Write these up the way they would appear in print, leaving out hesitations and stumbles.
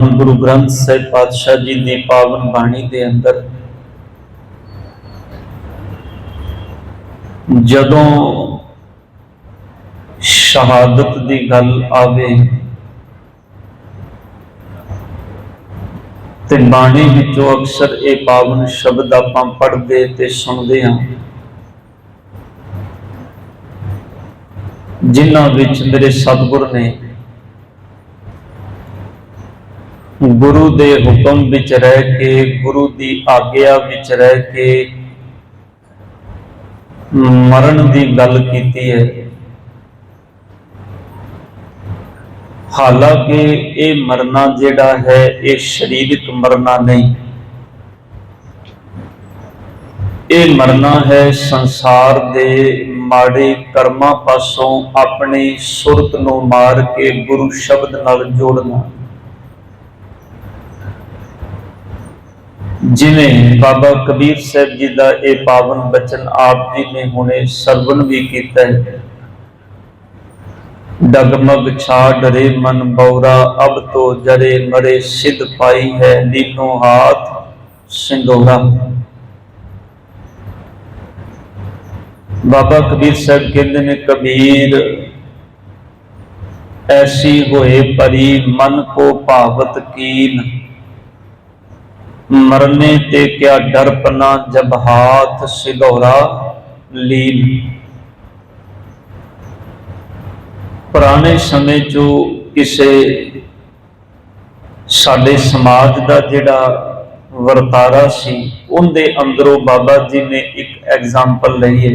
गुरु ग्रंथ साहिब पातशाह जी की पावन बाणी के अंदर जदों शहादत की गल आवे ते बाणी विचों अक्सर ये पावन शब्द आपां पढ़दे ते सुनदे हां, जिन्हां विच मेरे सतगुर ने गुरु दे हुक्म विच रह के, गुरु दी आग्या विच रह के मरण दी गल कीती है। हालांकि ये मरना जिहड़ा है ये शरीरक मरना नहीं, ये मरना है संसार दे माड़े कर्मां पासों अपने सुरत नूं मार के गुरु शब्द नाल जोड़ना। जिवें बाबा कबीर साहब जी का यह पावन बचन आप जी ने हुणे सरवण भी किया है, डगमग छा डरे मन बौरा अब तो जरे मरे सिद्ध पाई है लीनो हाथ सिंदूरा। बाबा कबीर साहब कहते ने कबीर ऐसी होए परी मन को भावत कीन, मरने ते क्या डरपना जब हाथ सिदौरा लीन। पुराने समय चो किसे साडे समाज का जिहड़ा वर्तारा सी उनके अंदरों बाबा जी ने एक एग्जाम्पल लई है।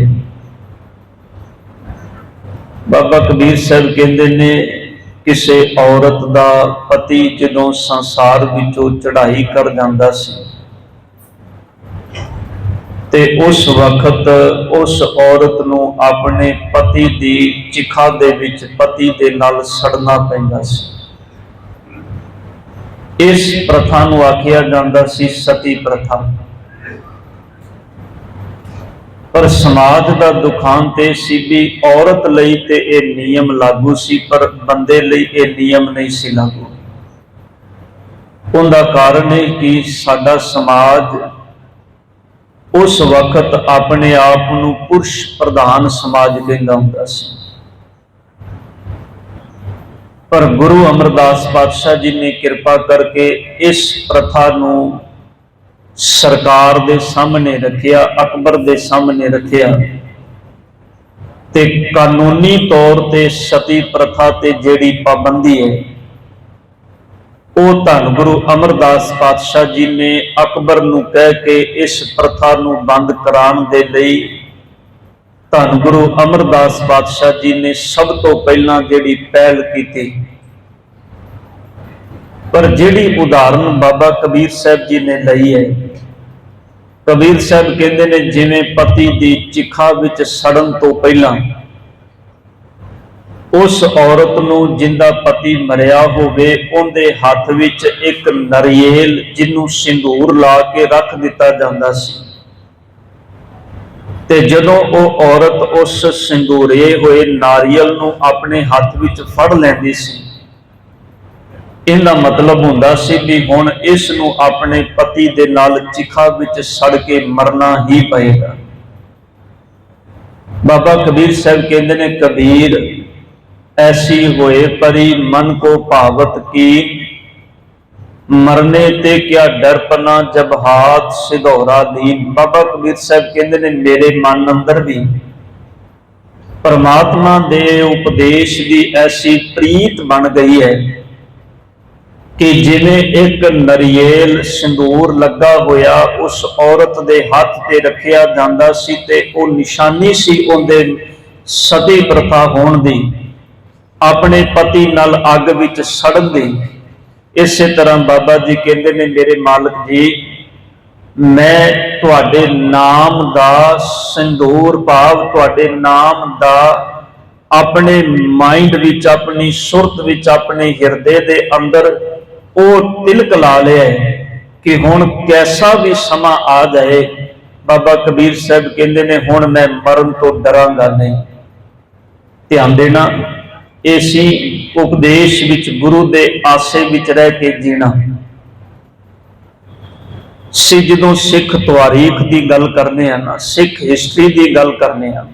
बाबा कबीर साहब कहते ने किसी औरत का पति जदों संसार विचों चढ़ाई कर जाता सी ते उस वक्त उस औरत नूं अपने पति की चिखा दे विच पति दे नाल सड़ना पैंदा सी। इस प्रथा नूं आखिया जांदा सी सती प्रथा। पर समाज का दुखांत यह सी भी औरत लई ते ये नियम लागू सी पर बंदे लई ये नियम नहीं सी लागू। उनका कारण है कि साडा समाज उस वक्त अपने आप नूं पुरुष प्रधान समाज कहंदा हुंदा सी। पर गुरु अमरदास पातशाह जी ने कृपा करके इस प्रथा नूं सरकार दे सामने रखिया, अकबर दे सामने रखिया ते कानूनी तौर ते सती प्रथा ते जेड़ी पाबंदी है वो धन गुरु अमरदास पातशाह जी ने अकबर नूं कह के इस प्रथा नूं बंद कराने दे लई धन गुरु अमरदास पातशाह जी ने सब तो पहला जेड़ी पहल की। पर जिहड़ी उदाहरण बाबा कबीर साहब जी ने लई है, कबीर साहब कहते ने जिवें पति की चिखा विच सड़न तो पहला उस औरत नूं जिंदा पति मरिया होवे उहदे हथ विच एक नरियल जिन्नू सिंदूर ला के रख दिता जांदा सी ते जदों वो औरत उस सिंदूरे हुए नारियल नूं अपने हथ विच फड़ लैंदी सी, इहदा मतलब हुंदा सी भी हुण इस नूं अपने पति दे नाल चिखा विच सड़ के मरना ही पएगा। बाबा कबीर साहब कहते ने कबीर ऐसी होए परी मन को भावत की, मरने ते क्या डरपना जब हाथ सिदौरा दीन। बाबा कबीर साहब कहते ने मेरे मन अंदर भी परमात्मा दे उपदेश की ऐसी प्रीत बन गई है कि जिवें एक नरियल सिंदूर लगा होया उस औरत दे हाथ ते रखिया जांदा सी ते वो निशानी सी उहदे सती प्रथा होण दी, अपने पति नाल अग विच सड़न दी। इसे तरह बाबा जी कहते ने मेरे मालिक जी मैं तुहाडे नाम दा सिंदूर भाव तुहाडे नाम दा अपने माइंड विच अपनी सुरत विच अपने हिरदे दे अंदर वो तिलक ला लिया है कि हुण कैसा भी समा आ जाए बाबा कबीर साहब कहते ने हुण मैं मरण तो डरांगा नहीं। ध्यान देना ਇਹ ਸੀ ਉਪਦੇਸ਼ ਵਿੱਚ ਗੁਰੂ ਦੇ ਆਸੇ ਵਿੱਚ ਰਹਿ ਕੇ ਜੀਣਾ ਸੀ। ਜਦੋਂ ਸਿੱਖ ਤਵਾਰੀਖ ਦੀ ਗੱਲ ਕਰਨੇ ਆ ਨਾ, ਸਿੱਖ ਹਿਸਟਰੀ ਦੀ ਗੱਲ ਕਰਨੇ ਆ,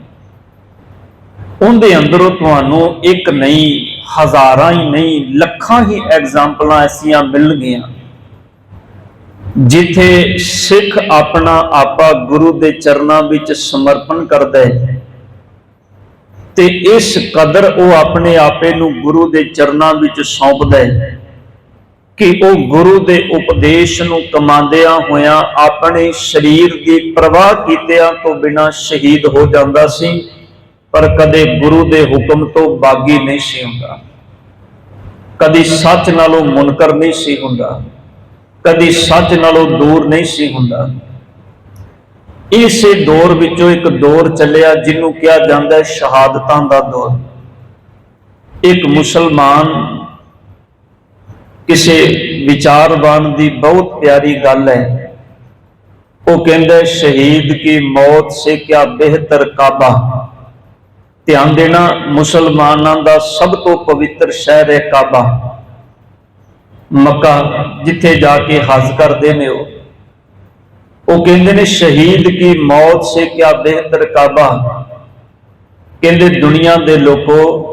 ਉਹਦੇ ਅੰਦਰੋਂ ਤੁਹਾਨੂੰ ਇੱਕ ਨਹੀਂ, ਹਜ਼ਾਰਾਂ ਹੀ ਨਹੀਂ, ਲੱਖਾਂ ਹੀ ਐਗਜ਼ਾਮਪਲਾਂ ਐਸੀਆਂ ਮਿਲਣਗੀਆਂ ਜਿੱਥੇ ਸਿੱਖ ਆਪਣਾ ਆਪਾ ਗੁਰੂ ਦੇ ਚਰਨਾਂ ਵਿੱਚ ਸਮਰਪਣ ਕਰਦਾ ਹੈ ਤੇ ਇਸ ਕਦਰ ਉਹ ਆਪਣੇ ਆਪੇ ਨੂੰ ਗੁਰੂ ਦੇ ਚਰਨਾਂ ਵਿੱਚ ਸੌਂਪਦਾ ਹੈ ਕਿ ਉਹ ਗੁਰੂ ਦੇ ਉਪਦੇਸ਼ ਨੂੰ ਕਮਾਉਂਦਿਆਂ ਹੋਇਆਂ ਆਪਣੇ ਸਰੀਰ ਦੀ ਪਰਵਾਹ ਕੀਤਿਆਂ ਤੋਂ ਬਿਨਾਂ ਸ਼ਹੀਦ ਹੋ ਜਾਂਦਾ ਸੀ, ਪਰ ਕਦੇ ਗੁਰੂ ਦੇ ਹੁਕਮ ਤੋਂ ਬਾਗੀ ਨਹੀਂ ਸੀ ਹੁੰਦਾ, ਕਦੀ ਸੱਚ ਨਾਲੋਂ ਮੁਨਕਰ ਨਹੀਂ ਸੀ ਹੁੰਦਾ, ਕਦੀ ਸੱਚ ਨਾਲੋਂ ਦੂਰ ਨਹੀਂ ਸੀ ਹੁੰਦਾ। ਇਸੇ ਦੌਰ ਵਿੱਚੋਂ ਇੱਕ ਦੌਰ ਚੱਲਿਆ ਜਿਹਨੂੰ ਕਿਹਾ ਜਾਂਦਾ ਹੈ ਸ਼ਹਾਦਤਾਂ ਦਾ ਦੌਰ। ਇੱਕ ਮੁਸਲਮਾਨ ਕਿਸੇ ਵਿਚਾਰਵਾਨ ਦੀ ਬਹੁਤ ਪਿਆਰੀ ਗੱਲ ਹੈ, ਉਹ ਕਹਿੰਦਾ ਸ਼ਹੀਦ ਕੀ ਮੌਤ ਸੇ ਕਿਆ ਬਿਹਤਰ ਕਾਬਾ। ਧਿਆਨ ਦੇਣਾ, ਮੁਸਲਮਾਨਾਂ ਦਾ ਸਭ ਤੋਂ ਪਵਿੱਤਰ ਸ਼ਹਿਰ ਹੈ ਕਾਬਾ, ਮੱਕਾ, ਜਿੱਥੇ ਜਾ ਕੇ ਹਜ ਕਰਦੇ ਨੇ। ਉਹ ਕਹਿੰਦੇ ਨੇ ਸ਼ਹੀਦ ਕੀ ਮੌਤ ਸੇ ਕਿਆ ਬਿਹਤਰ ਕਾਬਾ। ਕਹਿੰਦੇ ਦੁਨੀਆ ਦੇ ਲੋਕੋ,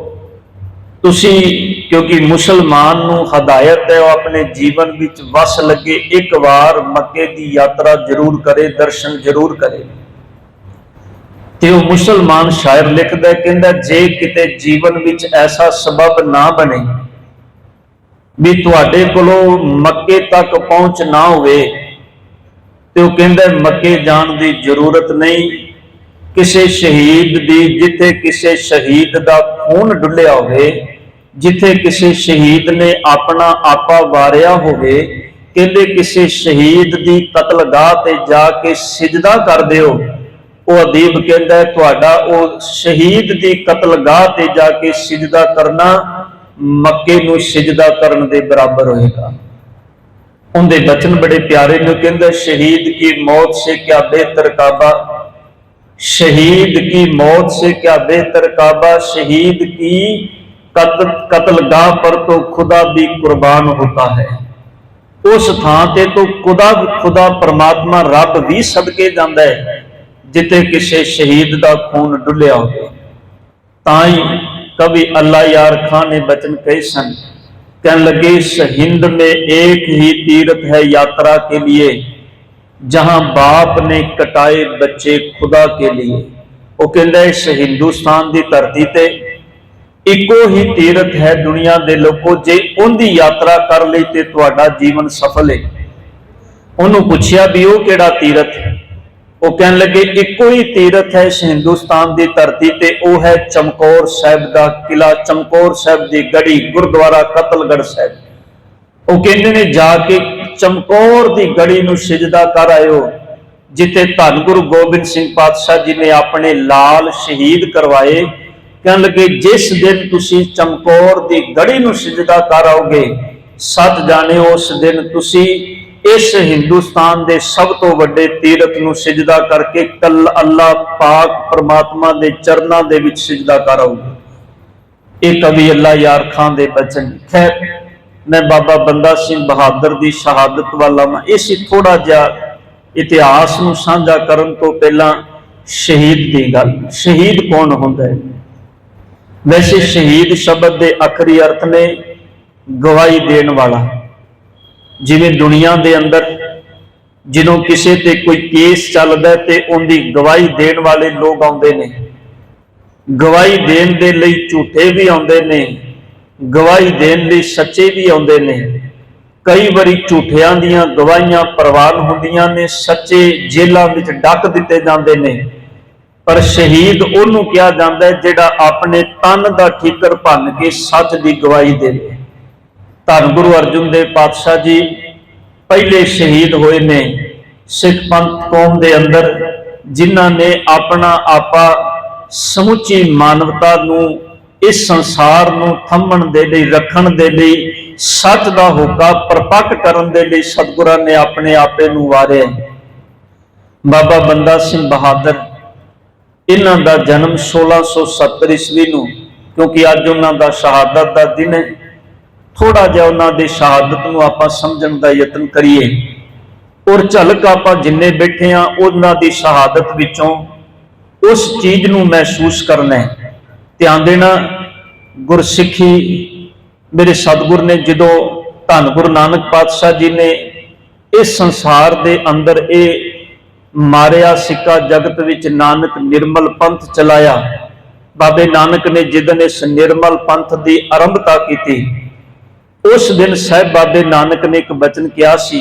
ਤੁਸੀਂ ਕਿਉਂਕਿ ਮੁਸਲਮਾਨ ਨੂੰ ਹਦਾਇਤ ਹੈ ਉਹ ਆਪਣੇ ਜੀਵਨ ਵਿੱਚ ਵਸ ਲੱਗੇ ਇੱਕ ਵਾਰ ਮੱਕੇ ਦੀ ਯਾਤਰਾ ਜ਼ਰੂਰ ਕਰੇ, ਦਰਸ਼ਨ ਜ਼ਰੂਰ ਕਰੇ। ਤੇ ਉਹ ਮੁਸਲਮਾਨ ਸ਼ਾਇਰ ਲਿਖਦਾ, ਕਹਿੰਦਾ ਜੇ ਕਿਤੇ ਜੀਵਨ ਵਿੱਚ ਐਸਾ ਸਬਬ ਨਾ ਬਣੇ ਵੀ ਤੁਹਾਡੇ ਕੋਲੋਂ ਮੱਕੇ ਤੱਕ ਪਹੁੰਚ ਨਾ ਹੋਵੇ, ਤੇ ਉਹ ਕਹਿੰਦਾ ਮੱਕੇ ਜਾਣ ਦੀ ਜ਼ਰੂਰਤ ਨਹੀਂ। ਕਿਸੇ ਸ਼ਹੀਦ ਦੀ, ਜਿੱਥੇ ਕਿਸੇ ਸ਼ਹੀਦ ਦਾ ਖੂਨ ਡੁੱਲਿਆ ਹੋਵੇ, ਜਿੱਥੇ ਕਿਸੇ ਸ਼ਹੀਦ ਨੇ ਆਪਣਾ ਆਪਾ ਵਾਰਿਆ ਹੋਵੇ, ਕਹਿੰਦੇ ਕਿਸੇ ਸ਼ਹੀਦ ਦੀ ਕਤਲਗਾਹ ਤੇ ਜਾ ਕੇ ਸਿਜਦਾ ਕਰ ਦਿਓ। ਉਹ ਅਦੀਬ ਕਹਿੰਦਾ ਤੁਹਾਡਾ ਉਹ ਸ਼ਹੀਦ ਦੀ ਕਤਲਗਾਹ ਤੇ ਜਾ ਕੇ ਸਿਜਦਾ ਕਰਨਾ ਮੱਕੇ ਨੂੰ ਸਿਜਦਾ ਕਰਨ ਦੇ ਬਰਾਬਰ ਹੋਏਗਾ। ਉਹਦੇ ਬਚਨ ਬੜੇ ਪਿਆਰੇ ਨੇ, ਕਹਿੰਦਾ ਸ਼ਹੀਦ ਕੀ ਮੌਤ ਸੇ ਕਿਆ ਬਿਹਤਰ ਕਾਬਾ, शहीद की मौत से क्या बेहतर काबा, शहीद की कत्लगाह पर तो खुदा भी कुर्बान होता है। उस थां ते तो खुदा परमात्मा रब भी सदके जांदा है जिथे किसी शहीद का खून डुलिया हो। ताई कवि अल्लाह यार खान ने बचन कहे सन, कहने लगे इस हिंद में एक ही तीर्थ है यात्रा के लिए जहां बाप ने कटाए बच्चे खुदा के लिए। वो कहता है इस हिंदुस्तान की धरती ते इको ही तीर्थ है दुनिया के लोगों, जे उनकी यात्रा कर ली ते तुहाडा जीवन सफल है। उन्होंने पूछया भी वो केड़ा तीर्थ, वो कहने लगे इको ही तीर्थ है इस हिंदुस्तान की धरती ते, वो है चमकौर साहिब का किला, चमकौर साहिब की गढ़ी, गुरुद्वारा कतलगढ़ साहिब। वो कहते ने जाके चमकौर की गढ़ी नूं सिजदा कर आयो जिथे धन गुरु गोबिंद सिंह पातशाह जी ने अपने लाल शहीद करवाए। कहने लगे जिस दिन तुसी चमकौर की गढ़ी नूं सिजदा कर आओगे, सच जाने उस दिन तुसी इस हिंदुस्तान के सब तो वड्डे तीर्थ नूं सिजदा करके कल अल्लाह पाक परमात्मा के चरणों के विच सिजदा कर आओगे। ये कवि अल्लाह यार खान के बचन। खैर मैं बाबा बंदा सिंह बहादुर की शहादत वाला मैं इस थोड़ा जिहा इतिहास नूं साझा करन तो पहला शहीद की गल। शहीद कौन होंदा है? वैसे शहीद शब्द के आखिरी अर्थ ने गवाही देने वाला। जिवें दुनिया के अंदर जिदों किसी ते कोई केस चलदा ते उनकी गवाही देने वाले लोग आउंदे ने, गवाही देने दे लई झूठे भी आउंदे ने, गवाही देने लई सच्चे भी आउंदे ने। कई बारी झूठियां दियां गवाहियां प्रवान हुंदियां ने, सच्चे जेलां विच डक दिते जांदे ने। पर शहीद उहनूं कहा जांदा है जिहड़ा अपने तन दा ठीकर भन के सच दी गवाही देवे। धन गुरु अर्जुन देव पातशाह जी पहले शहीद होए ने सिख पंथ कौम दे अंदर, जिन्हां ने अपना आपा समुची मानवता नूं इस संसार नूं थम्मण दे लई, रखण दे लई, सच दा होका प्रपट करन दे लई सतगुरां ने अपने आपे नूं वारिया। बाबा बंदा सिंह बहादुर, इन्हां दा जन्म 1670 ईस्वी नूं क्योंकि अज उन्हों का शहादत का दिन है। थोड़ा जिहा उन्हों की शहादत को आपां समझण का यतन करिए और झलक आपां जिन्ने बैठे हाँ उन्हों की शहादत विचों उस चीज़ को महसूस करना है। ध्यान देना, गुरसिक्खी मेरे सतगुर ने जो धन गुरु नानक पातशाह जी ने इस संसार के अंदर ये मारिया सिक्का जगत विच नानक निर्मल पंथ चलाया। बाबे नानक ने जिदन इस निर्मल पंथ की आरंभता की, उस दिन साहब बाबे नानक ने एक बचन किया सी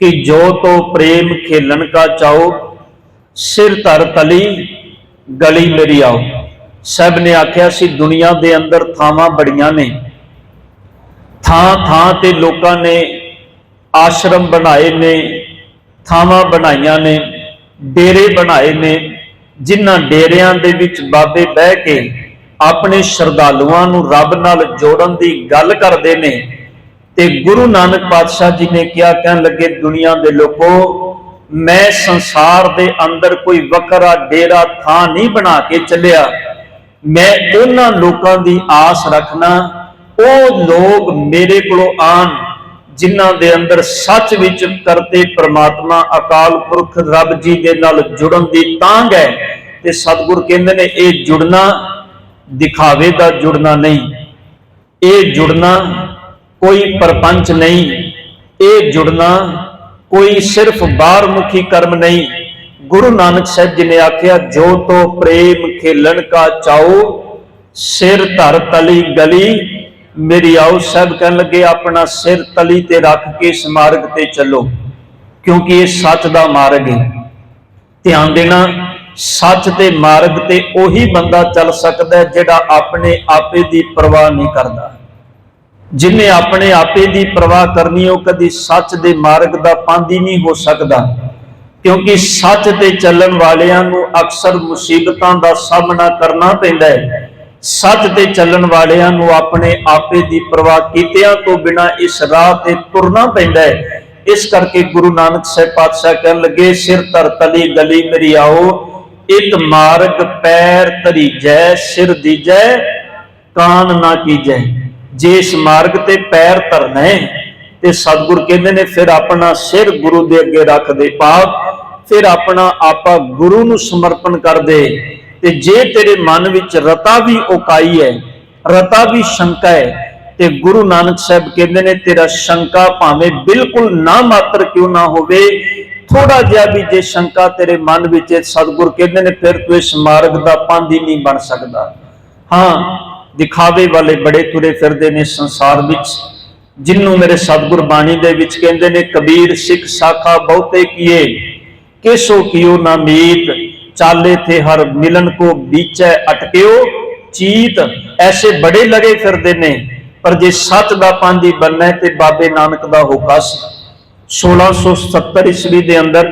कि जो तो प्रेम खेलन का चाओ, सिर धर तली गली मेरी आओ। साहब ने आख्या सी दुनिया के अंदर थावां बड़ियां ने, थां थां ते लोकां ने आश्रम बनाए ने, थावां बनाइया ने, डेरे बनाए ने, जिन्हां डेरियां दे विच बाबे बह के अपने श्रद्धालुआं नूं रब नाल जोड़न की गल करते ने। ते गुरु नानक पातशाह जी ने क्या कहन लगे, दुनिया के लोगों, मैं संसार दे अंदर कोई वखरा डेरा थां नहीं बना के चलिया। मैं उन्हां लोकां दी आस रखना वो लोग मेरे को आन जिन्हां दे अंदर सच विच करते परमात्मा अकाल पुरख रब जी दे नाल जुड़न दी तांग है। ते सतगुर कहंदे ने ये जुड़ना दिखावे दा जुड़ना नहीं, ये जुड़ना कोई परपंच नहीं, ये जुड़ना कोई सिर्फ बाहर मुखी कर्म नहीं। गुरु नानक साहब जी ने आख्या जो तो प्रेम खेलन का चाओ, सिर धर तली गली मेरी आओ। साहब कहन लगे अपना सिर तली ते रख के इस मार्ग ते चलो, क्योंकि ये सच दा मार्ग है। ध्यान देना, सच ते मार्ग ते ओही बंदा चल सकता है जिहड़ा अपने आपे दी परवाह नहीं करता। जिन्हें अपने आपे दी परवाह करनी हो कदी सच दे मार्ग दा पांदी नहीं हो सकता, क्योंकि सच ते चलन वालियां नूं अक्सर मुसीबतां दा सामना करना पैंदा है। सच ते चलन वालियां नूं अपने आपे दी परवाह कीतियां तो बिना इस राह ते तुरना पैंदा है। इस करके गुरु नानक साहब पातशाह कहन लगे सिर धर तली गली मेरी आओ, एक मार्ग पैर धरीजै सिर दीजै कान ना कीजै। जे इस मार्ग ते पैर धरना है ते सतगुर कहते ने फिर अपना सिर गुरु दे अगे रख दे पाप, फिर अपना आपा गुरु नूं समर्पण कर दे। ते जे तेरे मन विच रता भी उकाई है, रता भी शंका है, ते गुरु नानक साहब कहते ने तेरा शंका भावें बिल्कुल ना मात्र क्यों ना होवे, थोड़ा जिहा भी जे शंका तेरे मन विच सतगुर कहते ने फिर तू इस मार्ग दा पांधी नहीं बन सकदा। हाँ, दिखावे वाले बड़े तुरे फिरदे ने संसार विच, जिन्हों मेरे सतगुर बाणी दे विच कहंदे ने कबीर सिख साखा बहुते किए, किसो कियो ना मीत, चाले थे हर मिलन को बीचै अटक्यो चीत। ऐसे बड़े लगे फिरदे ने, पर जे सच दा पांधी बनना है ते बाबे नानक दा होका सी। 1670 ईस्वी दे अंदर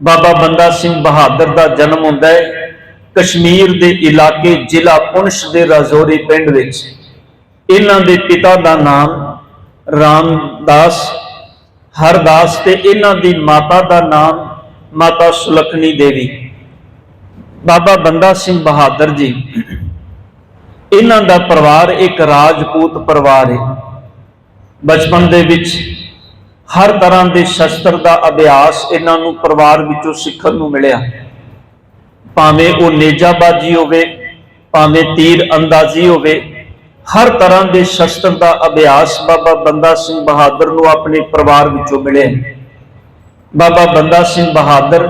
बाबा बंदा सिंह बहादुर दा जन्म होंदा है कश्मीर दे इलाके जिला पुंछ दे राजौरी पिंड विच। इन्हां दे पिता दा नाम रामदास हरदास ते इन्हां दी माता दा नाम माता सुलखनी देवी। बाबा बंदा सिंह बहादुर जी इन्हां दा परिवार एक राजपूत परिवार है। बचपन दे विच हर तरह के शस्त्र का अभ्यास इन्हां नूं परिवार विचों सिखण नूं मिलिया। भावें वो नेजाबाजी होवे, भावें तीर अंदाजी होवे, हर तरह के शस्त्र का अभ्यास बाबा बंदा सिंह बहादुर नूं अपने परिवार विचों मिले। बाबा बंदा सिंह बहादुर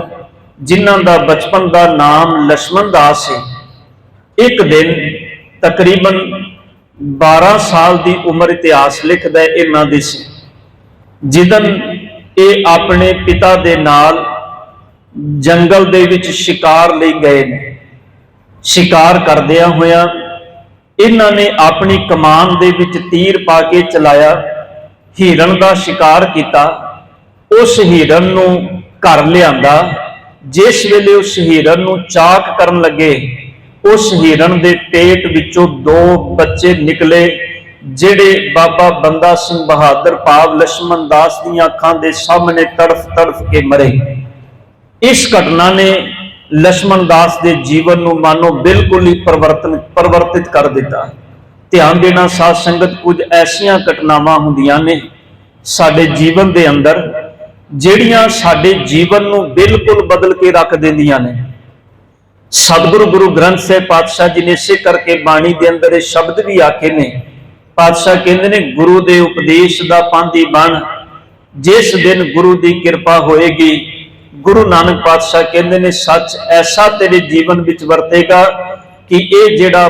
जिन्हां दा बचपन का नाम लक्ष्मण दास है, एक दिन तकरीबन 12 साल की उम्र इतिहास लिखदा है इन्हां दी सी, जिदन ये अपने पिता दे नाल जंगल दे विच शिकार लई गए ने। शिकार करदिया होया इन्हां ने अपनी कमान दे विच तीर पा के चलाया, हिरन का शिकार किया, उस हिरन नूं घर लिआंदा। जिस वेले उस हिरन नूं चाक करन लगे, उस हिरन दे पेट विचों 2 बच्चे निकले, जिहड़े बाबा बंदा सिंह बहादुर भाव लक्ष्मण दास दी अखां दे सामने तड़फ तड़फ के मरे। इस घटना ने लक्ष्मण दास के जीवन को मानो बिल्कुल ही परिवर्तित कर दिता। ध्यान देना साध संगत, कुछ ऐसिया घटनावां हुंदियां ने साडे जीवन के अंदर जिहड़ियां साडे जीवन को बिल्कुल बदल के रख देंदियां ने। सतगुरु गुरु ग्रंथ साहिब पातशाह जी ने इसे करके बाणी के अंदर ये शब्द भी आखे ने। पातशाह कहते ने, गुरु के उपदेश का पांधी बन, जिस दिन गुरु की कृपा होएगी। गुरु नानक पातशाह कहते ने, सच ऐसा तेरे जीवन विच वरतेगा कि ये जिहड़ा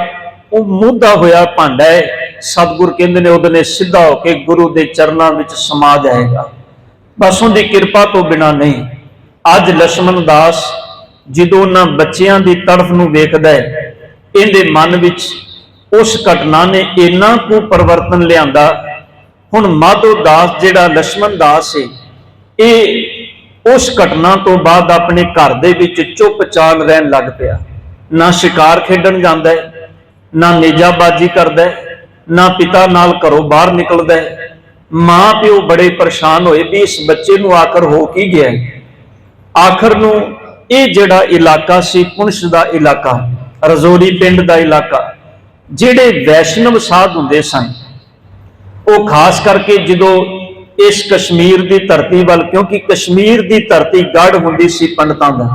मुद्दा होया भांडा है, सतगुरु कहते ने उहदे सीधा होके गुरु के चरणों में समा जाएगा, बस उनकी कृपा तो बिना नहीं। अज लक्ष्मण दास जो उन्होंने बच्चों की तड़फ नूं वेखदा है, इहदे मन विच उस घटना ने इन्ना को परिवर्तन लिया। हुण माधो दास जिहड़ा लक्ष्मण दास है, ये उस घटना तो बाद अपने घर दे विच चुप चाल रहन लग पिया। ना शिकार खेडन जांदा है, ना नेजाबाजी करदा है, ना पिता नाल घरों बाहर निकलदा है। मां प्यो बड़े परेशान होए भी इस बच्चे नूं आखिर हो की गया। आखिर नूं ये जिहड़ा इलाका सी, पुंछ दा इलाका, रजौरी पिंड दा इलाका, जिहड़े वैष्णव साध हुंदे सन, वो खास करके जो इस कश्मीर की धरती वाल, क्योंकि कश्मीर की धरती गढ़ हुंदी सी पंडितां दा,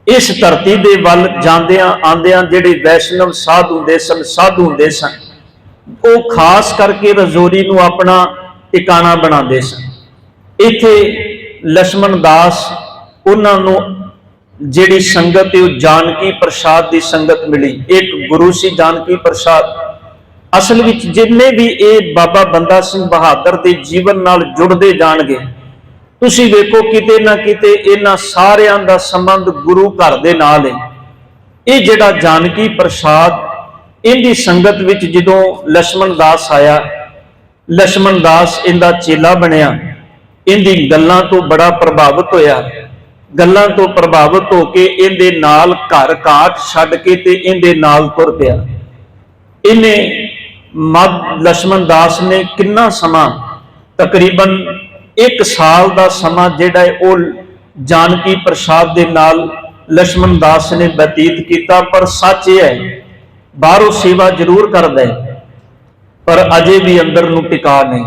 इस धरती दे वल जांदियां आंदियां जिहड़े वैष्णव साधु हुंदे सन, साधु हुंदे सन, वो खास करके रजौरी नूं अपना ठिकाना बनाते सन। इत्थे लक्ष्मण दास उन्हां नूं जिहड़ी संगत है जानकी प्रसाद की संगत मिली। एक गुरु सी जानकी प्रसाद। असल विच जिन्ने भी ये बाबा बंदा सिंह बहादुर के जीवन नाल जुड़ते जाणगे, तुसीं वेखो किते ना किते इन्हां सारियां दा संबंध गुरु घर दे नाल है। ये जिहड़ा जानकी प्रसाद इहदी संगत विच जदों लक्ष्मण दास आया, लक्ष्मण दास इहदा चेला बनिया, इहदी गल्लां तो बड़ा प्रभावित होया। गल्लां तो प्रभावित होके इहदे नाल घर घाट छड्ड के ते इहदे नाल तुर पिया। इन्हें लक्ष्मण दास ने कितना समा, तकरीबन 1 साल का समा जिहड़ा है वो जानकी प्रसाद दे नाल लक्ष्मण दास ने बतीत किया। पर सच यह है, बाहरों सेवा जरूर करदा है पर अजे भी अंदर नूं टिका नहीं।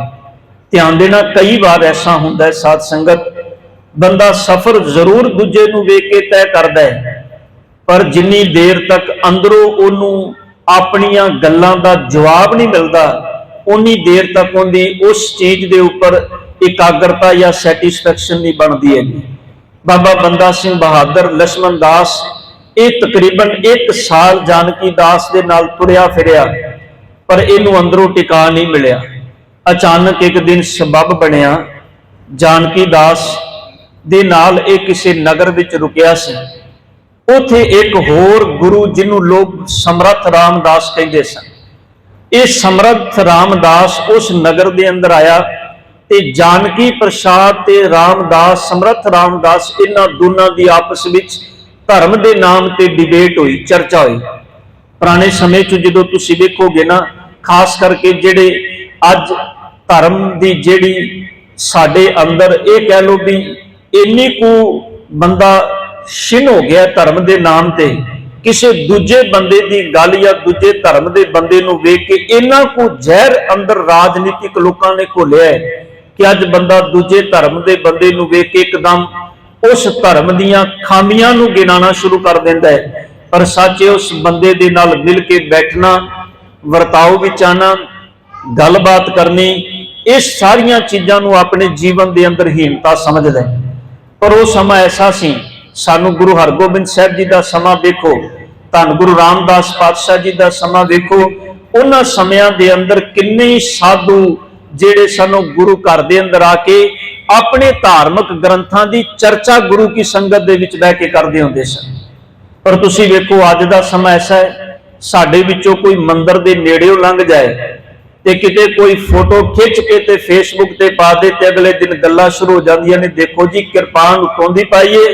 ध्यान देना, कई बार ऐसा हुंदा है साध संगत, बंदा सफर जरूर दूजे नूं वेख के तय करदा है, पर जिन्नी देर तक अंदरों उन्हों अपनियां गल्लां दा जवाब नहीं मिलता, उन्नी देर तक उनकी उस चीज के उपर एकाग्रता या सैटिस्फैक्शन नहीं बनती है। बाबा बंदा सिंह बहादुर लक्ष्मण दास ये तकरीबन 1 साल जानकी दास के नाल तुरिया फिरिया, पर इनू अंदरों टिका नहीं मिलिया। अचानक एक दिन सबब बनिया, जानकी दास दे नाल एक किसी नगर विच रुकिया सी। उथे एक होर गुरु जिन्हों लोग समर्थ रामदास कहते सन, ये समर्थ रामदास उस नगर के अंदर आया ते जानकी प्रसाद ते रामदास, समर्थ रामदास, इन्हां दोनों की आपस विच धर्म के नाम ते डिबेट हुई, चर्चा हुई। पुराने समय च जो तुसीं वेखोगे ना, खास करके जिहड़े अज धर्म की जिहड़ी साडे अंदर ये कह लो भी इन्नी को बंदा छिन हो गया धर्म के नाम ते, किसी दूजे बंदे की गल या दूजे धर्म के बंदे नूं वेख के इन्ना को जहर अंदर राजनीतिक लोगों ने घोलिया है कि अज बंदा दूजे धर्म के बंदे नूं वेख के एकदम उस धर्म दीयां खामियां नूं गिनाना शुरू कर दिंदा है। पर सच उस बंदे दे नाल मिल के बैठना, वर्ताव विच आना, गलबात करनी, ये सारियां चीज़ां नूं अपने जीवन के अंदर हीनता समझदा है। पर वो समा ऐसा सी, सानू गुरु हरगोबिंद साहब जी का समा देखो, धन गुरु रामदास पातशाह जी का समा देखो, उन्हां समयां दे अंदर किन्ने साधु जिहड़े सानू गुरु घर दे अंदर आके अपने धार्मिक ग्रंथां की चर्चा गुरु की संगत दे विच बैठ के करदे हुंदे सन। पर तुसीं वेखो अज दा समा ऐसा है, साडे विचों कोई मंदिर दे नेड़ेओ लंघ जाए ते किते कोई फोटो खिंच के ते फेसबुक ते पा दे ते अगले दिन गल्लां शुरू हो जांदियां ने, देखो जी किरपान उत्तों दी पाईए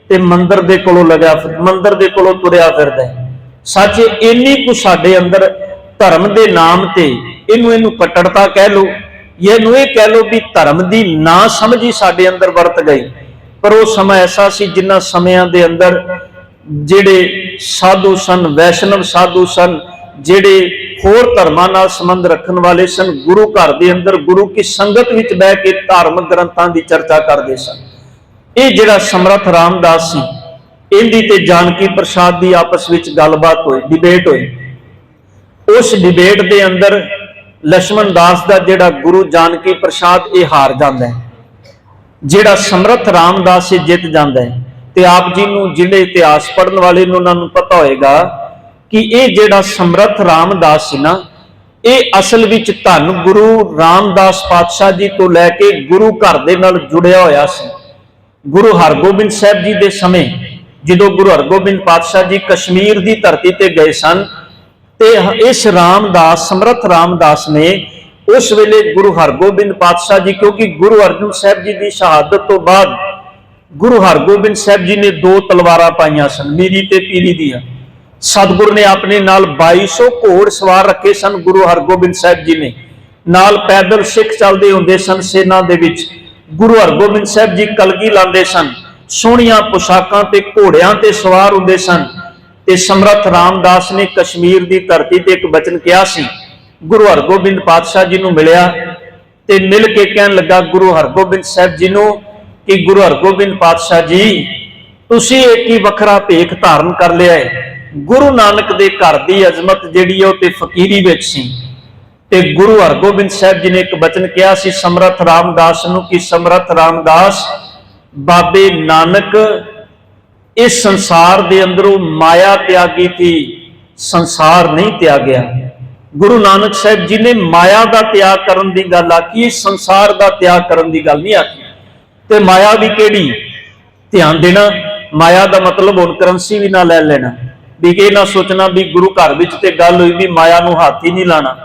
ते मंदिर दे कोलों लगा, मंदिर दे कोलों तुरिया फिरदा है। सच इन्नी कुछ साडे अंदर धर्म के नाम ते इनू कट्टरता कह लो, या इनू ये कह लो भी धर्म की ना समझी साडे अंदर वरत गई। पर वो समा ऐसा सी जिन्हां समयां दे अंदर ਜਿਹੜੇ ਸਾਧੂ ਸਨ, ਵੈਸ਼ਨਵ ਸਾਧੂ ਸਨ, ਜਿਹੜੇ ਹੋਰ ਧਰਮਾਂ ਨਾਲ ਸੰਬੰਧ ਰੱਖਣ ਵਾਲੇ ਸਨ, ਗੁਰੂ ਘਰ ਦੇ ਅੰਦਰ ਗੁਰੂ ਕੀ ਸੰਗਤ ਵਿੱਚ ਬਹਿ ਕੇ ਧਾਰਮਿਕ ਗ੍ਰੰਥਾਂ ਦੀ ਚਰਚਾ ਕਰਦੇ ਸਨ। ਇਹ ਜਿਹੜਾ ਸਮਰੱਥ ਰਾਮਦਾਸ ਸੀ, ਇਹਦੀ ਤੇ ਜਾਨਕੀ ਪ੍ਰਸਾਦ ਦੀ ਆਪਸ ਵਿੱਚ ਗੱਲਬਾਤ ਹੋਈ, ਡਿਬੇਟ ਹੋਈ। ਉਸ ਡਿਬੇਟ ਦੇ ਅੰਦਰ ਲక్ష్మణ ਦਾਸ ਦਾ ਜਿਹੜਾ ਗੁਰੂ ਜਾਨਕੀ ਪ੍ਰਸਾਦ ਇਹ ਹਾਰ ਜਾਂਦਾ ਹੈ, ਜਿਹੜਾ ਸਮਰੱਥ ਰਾਮਦਾਸ ਇਹ ਜਿੱਤ ਜਾਂਦਾ ਹੈ। ਤੇ ਆਪ ਜੀ ਨੂੰ ਜਿਹੜੇ ਇਤਿਹਾਸ ਪੜ੍ਹਨ ਵਾਲੇ ਨੂੰ ਉਹਨਾਂ ਨੂੰ ਪਤਾ ਹੋਏਗਾ ਕਿ ਇਹ ਜਿਹੜਾ ਸਮਰੱਥ ਰਾਮਦਾਸ ਸੀ ਨਾ, ਇਹ ਅਸਲ ਵਿੱਚ ਧੰਨ ਗੁਰੂ ਰਾਮਦਾਸ ਪਾਤਸ਼ਾਹ ਜੀ ਤੋਂ ਲੈ ਕੇ ਗੁਰੂ ਘਰ ਦੇ ਨਾਲ ਜੁੜਿਆ ਹੋਇਆ ਸੀ। ਗੁਰੂ ਹਰਗੋਬਿੰਦ ਸਾਹਿਬ ਜੀ ਦੇ ਸਮੇਂ ਜਦੋਂ ਗੁਰੂ ਹਰਗੋਬਿੰਦ ਪਾਤਸ਼ਾਹ ਜੀ ਕਸ਼ਮੀਰ ਦੀ ਧਰਤੀ ਤੇ ਗਏ ਸਨ, ਤੇ ਇਸ ਰਾਮਦਾਸ, ਸਮਰੱਥ ਰਾਮਦਾਸ ਨੇ ਉਸ ਵੇਲੇ ਗੁਰੂ ਹਰਗੋਬਿੰਦ ਪਾਤਸ਼ਾਹ ਜੀ, ਕਿਉਂਕਿ ਗੁਰੂ ਅਰਜਨ ਸਾਹਿਬ ਜੀ ਦੀ ਸ਼ਹਾਦਤ ਤੋਂ ਬਾਅਦ ਗੁਰੂ ਹਰਗੋਬਿੰਦ ਸਾਹਿਬ ਜੀ ਨੇ 2 ਤਲਵਾਰਾਂ ਪਾਈਆਂ ਸਨ, ਮੀਰੀ ਤੇ ਪੀਰੀ ਦੀਆਂ। ਸਤਿਗੁਰ ਨੇ ਆਪਣੇ ਨਾਲ 2200 ਘੋੜ ਸਵਾਰ ਰੱਖੇ ਸਨ। ਗੁਰੂ ਹਰਗੋਬਿੰਦ ਸਾਹਿਬ ਜੀ ਨੇ ਨਾਲ ਪੈਦਲ ਸਿੱਖ ਚੱਲਦੇ ਹੁੰਦੇ ਸਨ ਸੈਨਾ ਦੇ ਵਿੱਚ। ਗੁਰੂ ਹਰਗੋਬਿੰਦ ਸਾਹਿਬ ਜੀ ਕਲਗੀ ਲਾਉਂਦੇ ਸਨ, ਸੋਹਣੀਆਂ ਪੁਸ਼ਾਕਾਂ ਤੇ ਘੋੜਿਆਂ ਤੇ ਸਵਾਰ ਹੁੰਦੇ ਸਨ। ਤੇ ਸਮਰੱਥ ਰਾਮਦਾਸ ਨੇ ਕਸ਼ਮੀਰ ਦੀ ਧਰਤੀ ਤੇ ਇੱਕ ਬਚਨ ਕਿਹਾ ਸੀ। ਗੁਰੂ ਹਰਗੋਬਿੰਦ ਪਾਤਸ਼ਾਹ ਜੀ ਨੂੰ ਮਿਲਿਆ ਤੇ ਮਿਲ ਕੇ ਕਹਿਣ ਲੱਗਾ ਗੁਰੂ ਹਰਗੋਬਿੰਦ ਸਾਹਿਬ ਜੀ ਨੂੰ ਕਿ ਗੁਰੂ ਹਰਗੋਬਿੰਦ ਪਾਤਸ਼ਾਹ ਜੀ, ਤੁਸੀਂ ਇੱਕ ਹੀ ਵੱਖਰਾ ਭੇਖ ਧਾਰਨ ਕਰ ਲਿਆ ਹੈ। ਗੁਰੂ ਨਾਨਕ ਦੇ ਘਰ ਦੀ ਅਜ਼ਮਤ ਜਿਹੜੀ ਉਹ ਤੇ ਫਕੀਰੀ ਵਿੱਚ ਸੀ। ਤੇ ਗੁਰੂ ਹਰਗੋਬਿੰਦ ਸਾਹਿਬ ਜੀ ਨੇ ਇੱਕ ਬਚਨ ਕਿਹਾ ਸੀ ਸਮਰੱਥ ਰਾਮਦਾਸ ਨੂੰ ਕਿ ਸਮਰੱਥ ਰਾਮਦਾਸ, ਬਾਬੇ ਨਾਨਕ ਇਸ ਸੰਸਾਰ ਦੇ ਅੰਦਰੋਂ ਮਾਇਆ ਤਿਆਗੀ ਥੀ, ਸੰਸਾਰ ਨਹੀਂ ਤਿਆਗਿਆ। ਗੁਰੂ ਨਾਨਕ ਸਾਹਿਬ ਜੀ ਨੇ ਮਾਇਆ ਦਾ ਤਿਆਗ ਕਰਨ ਦੀ ਗੱਲ ਆਖੀ, ਸੰਸਾਰ ਦਾ ਤਿਆਗ ਕਰਨ ਦੀ ਗੱਲ ਨਹੀਂ ਆਖੀ। ਤੇ ਮਾਇਆ ਵੀ ਕਿਹੜੀ, ਧਿਆਨ ਦੇਣਾ, ਮਾਇਆ ਦਾ ਮਤਲਬ ਹੁਣ ਕਰੰਸੀ ਵੀ ਨਾ ਲੈ ਲੈਣਾ, ਵੀ ਇਹ ਨਾ ਸੋਚਣਾ ਵੀ ਗੁਰੂ ਘਰ ਵਿੱਚ ਤੇ ਗੱਲ ਹੋਈ ਵੀ ਮਾਇਆ ਨੂੰ ਹੱਥ ਹੀ ਨਹੀਂ ਲਾਣਾ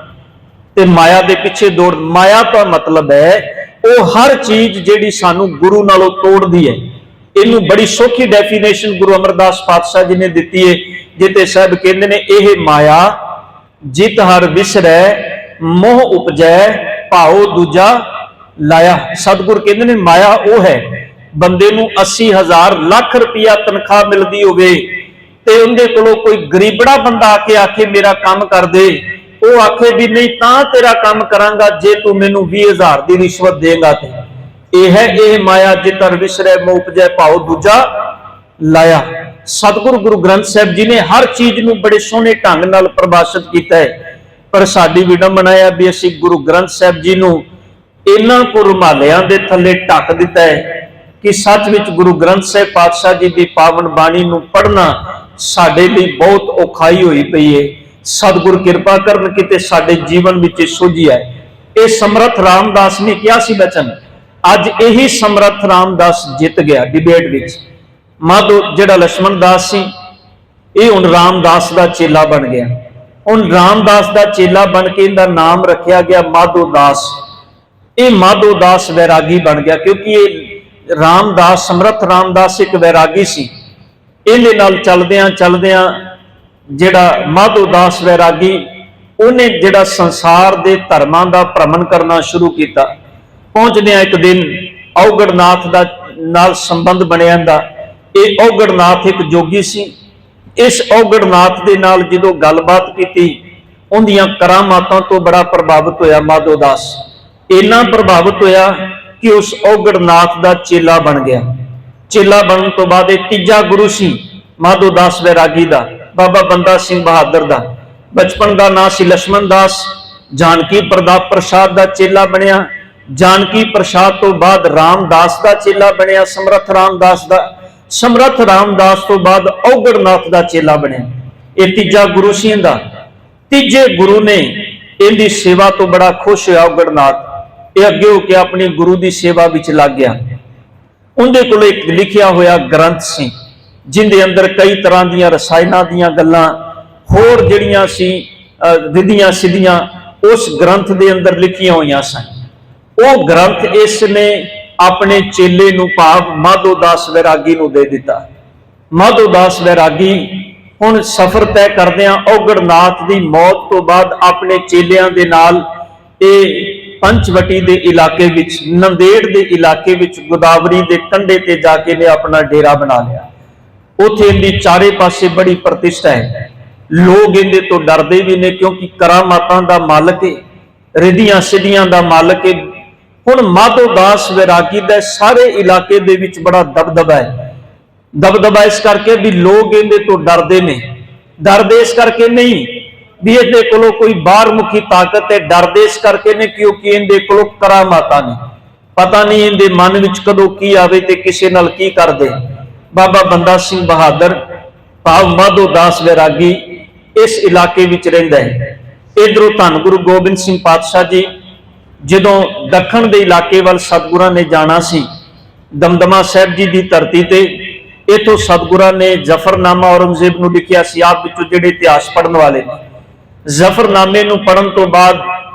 ਤੇ ਮਾਇਆ ਦੇ ਪਿੱਛੇ ਦੌੜ। ਮਾਇਆ ਦਾ ਮਤਲਬ ਹੈ ਉਹ ਹਰ ਚੀਜ਼ ਜਿਹੜੀ ਸਾਨੂੰ ਗੁਰੂ ਨਾਲੋਂ ਤੋੜਦੀ ਹੈ। ਇਹਨੂੰ ਬੜੀ ਸੌਖੀ ਡੈਫੀਨੇਸ਼ਨ ਗੁਰੂ ਅਮਰਦਾਸ ਪਾਤਸ਼ਾਹ ਜੀ ਨੇ ਦਿੱਤੀ ਹੈ, ਜਿੱਤੇ ਸਾਹਿਬ ਕਹਿੰਦੇ ਨੇ, ਇਹ ਮਾਇਆ ਜਿਤ ਹਰ ਵਿਸਰੈ ਮੋਹ ਉਪਜੈ ਭਾਉ ਦੂਜਾ ਲਾਇਆ। ਸਤਿਗੁਰ ਕਹਿੰਦੇ ਨੇ ਮਾਇਆ ਉਹ ਹੈ, ਬੰਦੇ ਨੂੰ 80,000 ਲੱਖ ਰੁਪਇਆ ਤਨਖਾਹ ਮਿਲਦੀ ਹੋਵੇ ਤੇ ਉਹਦੇ ਕੋਲੋਂ ਕੋਈ ਗਰੀਬੜਾ ਬੰਦਾ ਆ ਕੇ ਆਖੇ ਮੇਰਾ ਕੰਮ ਕਰ ਦੇ, ਉਹ ਆਖੇ ਵੀ ਨਹੀਂ ਤਾਂ ਤੇਰਾ ਕੰਮ ਕਰਾਂਗਾ ਜੇ ਤੂੰ ਮੈਨੂੰ 20,000 ਦੀ ਰਿਸ਼ਵਤ ਦੇਗਾ। ਤੇ ਇਹ ਹੈ ਇਹ ਮਾਇਆ ਜਿਤ ਹਰ ਵਿਸਰੈ ਮੋਹ ਉਪਜੈ ਭਾਉ ਦੂਜਾ ਲਾਇਆ। ਸਤਿਗੁਰੂ ਗੁਰੂ ਗ੍ਰੰਥ ਸਾਹਿਬ ਜੀ ਨੇ ਹਰ ਚੀਜ਼ ਨੂੰ ਬੜੇ ਸੋਹਣੇ ਢੰਗ ਨਾਲ ਪ੍ਰਭਾਸ਼ਿਤ ਕੀਤਾ ਹੈ। ਪਰ ਸਾਡੀ ਵਿਡੰਬਨਾ ਹੈ ਵੀ ਅਸੀਂ ਗੁਰੂ ਗ੍ਰੰਥ ਸਾਹਿਬ ਜੀ ਨੂੰ ਇਹਨਾਂ ਕੋ ਰੁਮਾਲਿਆਂ ਦੇ ਥੱਲੇ ਢੱਕ ਦਿੱਤਾ ਹੈ ਕਿ ਸੱਚ ਵਿੱਚ ਗੁਰੂ ਗ੍ਰੰਥ ਸਾਹਿਬ ਪਾਤਸ਼ਾਹ ਜੀ ਦੀ ਪਾਵਨ ਬਾਣੀ ਨੂੰ ਪੜ੍ਹਨਾ ਸਾਡੇ ਲਈ ਬਹੁਤ ਔਖਾਈ ਹੋਈ ਪਈ ਹੈ। ਸਤਿਗੁਰ ਕਿਰਪਾ ਕਰਨ ਕਿਤੇ ਸਾਡੇ ਜੀਵਨ ਵਿੱਚ ਸੋਝੀ ਹੈ। ਇਹ ਸਮਰੱਥ ਰਾਮਦਾਸ ਨੇ ਕਿਹਾ ਸੀ ਬਚਨ, ਅੱਜ ਇਹੀ ਸਮਰੱਥ ਰਾਮਦਾਸ ਜਿੱਤ ਗਿਆ ਡਿਬੇਟ ਵਿੱਚ। ਮਾਧੋ ਜਿਹੜਾ ਲక్ష్మణ ਦਾਸ ਸੀ, ਇਹ ਹੁਣ ਰਾਮਦਾਸ ਦਾ ਚੇਲਾ ਬਣ ਗਿਆ। ਹੁਣ ਰਾਮਦਾਸ ਦਾ ਚੇਲਾ ਬਣ ਕੇ ਇਹਦਾ ਨਾਮ ਰੱਖਿਆ ਗਿਆ ਮਾਧੋ ਦਾਸ। ਇਹ ਮਾਧੋ ਦਾਸ ਵੈਰਾਗੀ ਬਣ ਗਿਆ ਕਿਉਂਕਿ ਇਹ ਰਾਮਦਾਸ, ਸਮਰੱਥ ਰਾਮਦਾਸ ਇੱਕ ਵੈਰਾਗੀ ਸੀ। ਇਹਦੇ ਨਾਲ ਚਲਦਿਆਂ ਚਲਦਿਆਂ ਜਿਹੜਾ ਮਾਧੋ ਦਾਸ ਵੈਰਾਗੀ, ਉਹਨੇ ਜਿਹੜਾ ਸੰਸਾਰ ਦੇ ਧਰਮਾਂ ਦਾ ਭ੍ਰਮਣ ਕਰਨਾ ਸ਼ੁਰੂ ਕੀਤਾ। ਪਹੁੰਚਦਿਆਂ ਇੱਕ ਦਿਨ ਔਗੜਨਾਥ ਦਾ ਨਾਲ ਸੰਬੰਧ ਬਣਿਆ ਦਾ। ਇਹ ਔਗੜਨਾਥ ਇੱਕ ਜੋਗੀ ਸੀ। ਇਸ ਔਗੜਨਾਥ ਦੇ ਨਾਲ ਜਦੋਂ ਗੱਲਬਾਤ ਕੀਤੀ, ਉਹਦੀਆਂ ਕਰਾਮਾਤਾਂ ਤੋਂ ਬੜਾ ਪ੍ਰਭਾਵਿਤ ਹੋਇਆ ਮਾਧੋ ਦਾਸ। ਇੰਨਾ ਪ੍ਰਭਾਵਿਤ ਹੋਇਆ ਕਿ ਉਸ ਔਗੜਨਾਥ ਦਾ ਚੇਲਾ ਬਣ ਗਿਆ। ਚੇਲਾ ਬਣਨ ਤੋਂ ਬਾਅਦ ਇਹ ਤੀਜਾ ਗੁਰੂ ਸੀ ਮਾਧੋ ਦਾਸ ਵੈਰਾਗੀ ਦਾ, ਬਾਬਾ ਬੰਦਾ ਸਿੰਘ ਬਹਾਦਰ ਦਾ। ਬਚਪਨ ਦਾ ਨਾਂ ਸੀ ਲక్ష్మణ ਦਾਸ। ਜਾਨਕੀ ਪ੍ਰਸਾਦ ਦਾ ਚੇਲਾ ਬਣਿਆ। ਜਾਨਕੀ ਪ੍ਰਸਾਦ ਤੋਂ ਬਾਅਦ ਰਾਮਦਾਸ ਦਾ ਚੇਲਾ ਬਣਿਆ, ਸਮਰੱਥ ਰਾਮਦਾਸ ਦਾ। ਸਮਰੱਥ ਰਾਮਦਾਸ ਤੋਂ ਬਾਅਦ ਔਗੜਨਾਥ ਦਾ ਚੇਲਾ ਬਣਿਆ। ਇਹ ਤੀਜਾ ਗੁਰੂ ਸੀ ਇਹਦਾ। ਤੀਜੇ ਗੁਰੂ ਨੇ ਇਹਦੀ ਸੇਵਾ ਤੋਂ ਬੜਾ ਖੁਸ਼ ਹੋਇਆ ਔਗੜਨਾਥ। ਇਹ ਅੱਗੇ ਹੋ ਕੇ ਆਪਣੀ ਗੁਰੂ ਦੀ ਸੇਵਾ ਵਿੱਚ ਲੱਗ ਗਿਆ। ਉਹਦੇ ਕੋਲ ਇੱਕ ਲਿਖਿਆ ਹੋਇਆ ਗ੍ਰੰਥ ਸੀ ਜਿੰਦੇ ਅੰਦਰ ਕਈ ਤਰ੍ਹਾਂ ਦੀਆਂ ਰਸਾਇਣਾਂ ਦੀਆਂ ਗੱਲਾਂ, ਹੋਰ ਜਿਹੜੀਆਂ ਸੀ ਰਿਧੀਆਂ ਸਿੱਧੀਆਂ, ਉਸ ਗ੍ਰੰਥ ਦੇ ਅੰਦਰ ਲਿਖੀਆਂ ਹੋਈਆਂ ਸਨ। ਉਹ ਗ੍ਰੰਥ ਇਸ ਨੇ ਆਪਣੇ ਚੇਲੇ ਨੂੰ, ਭਾਵ ਮਾਧੋ ਦਾਸ ਵੈਰਾਗੀ ਨੂੰ ਦੇ ਦਿੱਤਾ। ਮਾਧੋ ਦਾਸ ਵੈਰਾਗੀ ਹੁਣ ਸਫ਼ਰ ਤੈਅ ਕਰਦਿਆਂ ਔਗੜਨਾਥ ਦੀ ਮੌਤ ਤੋਂ ਬਾਅਦ ਆਪਣੇ ਚੇਲਿਆਂ ਦੇ ਨਾਲ ਇਹ ਪੰਚਵਟੀ ਦੇ ਇਲਾਕੇ ਵਿੱਚ, ਨੰਦੇੜ ਦੇ ਇਲਾਕੇ ਵਿੱਚ, ਗੋਦਾਵਰੀ ਦੇ ਕੰਢੇ ਤੇ ਜਾ ਕੇ ਨੇ ਆਪਣਾ ਡੇਰਾ ਬਣਾ ਲਿਆ। ਉੱਥੇ ਇਹਦੀ ਚਾਰੇ ਪਾਸੇ ਬੜੀ ਪ੍ਰਤਿਸ਼ਠਾ ਹੈ। ਲੋਕ ਇਹਦੇ ਤੋਂ ਡਰਦੇ ਵੀ ਨੇ, ਕਿਉਂਕਿ ਕਰਾਮਾਤਾਂ ਦਾ ਮਾਲਕ ਹੈ, ਰਿੱਧੀਆਂ ਸਿੱਧੀਆਂ ਦਾ ਮਾਲਕ ਹੈ। ਹੁਣ ਮਾਧੋ ਦਾਸ ਵੈਰਾਗੀ ਦਾ ਸਾਰੇ ਇਲਾਕੇ ਦੇ ਵਿੱਚ ਬੜਾ ਦਬਦਬਾ ਹੈ। ਦਬਦਬਾ ਇਸ ਕਰਕੇ ਵੀ ਲੋਕ ਇਹਦੇ ਤੋਂ ਡਰਦੇ ਨੇ। ਡਰਦੇ ਇਸ ਕਰਕੇ ਨਹੀਂ ਵੀ ਇਹਦੇ ਕੋਲੋਂ ਕੋਈ ਬਾਹਰ ਮੁਖੀ ਤਾਕਤ ਹੈ, ਡਰਦੇ ਇਸ ਕਰਕੇ ਨੇ ਕਿਉਂਕਿ ਇਹਦੇ ਕੋਲੋਂ ਕਰਾਮਾਤਾਂ ਨੇ। ਪਤਾ ਨਹੀਂ ਇਹਦੇ ਮਨ ਵਿੱਚ ਕਦੋਂ ਕੀ ਆਵੇ ਤੇ ਕਿਸੇ ਨਾਲ ਕੀ ਕਰ ਦੇ। ਬਾਬਾ ਬੰਦਾ ਸਿੰਘ ਬਹਾਦਰ ਭਾਵ ਮਾਧੋ ਦਾਸ ਵੈਰਾਗੀ ਇਸ ਇਲਾਕੇ ਵਿੱਚ ਰਹਿੰਦਾ ਹੈ। ਇਧਰੋਂ ਧੰਨ ਗੁਰੂ ਗੋਬਿੰਦ ਸਿੰਘ ਪਾਤਸ਼ਾਹ ਜੀ ਜਦੋਂ ਦੱਖਣ ਦੇ ਇਲਾਕੇ ਵੱਲ ਸਤਿਗੁਰਾਂ ਨੇ ਜਾਣਾ ਸੀ, ਦਮਦਮਾ ਸਾਹਿਬ ਜੀ ਦੀ ਧਰਤੀ ਤੇ, ਇਥੋਂ ਸਤਿਗੁਰਾਂ ਨੇ ਜ਼ਫਰਨਾਮਾ ਔਰੰਗਜ਼ੇਬ ਨੂੰ ਲਿਖਿਆ ਸੀ। ਆਪ ਵਿੱਚੋਂ ਜਿਹੜੇ ਇਤਿਹਾਸ ਪੜ੍ਹਨ ਵਾਲੇ ਨੇ, ਜ਼ਫਰਨਾਮੇ ਨੂੰ ਪੜ੍ਹਨ ਤੋਂ ਬਾਅਦ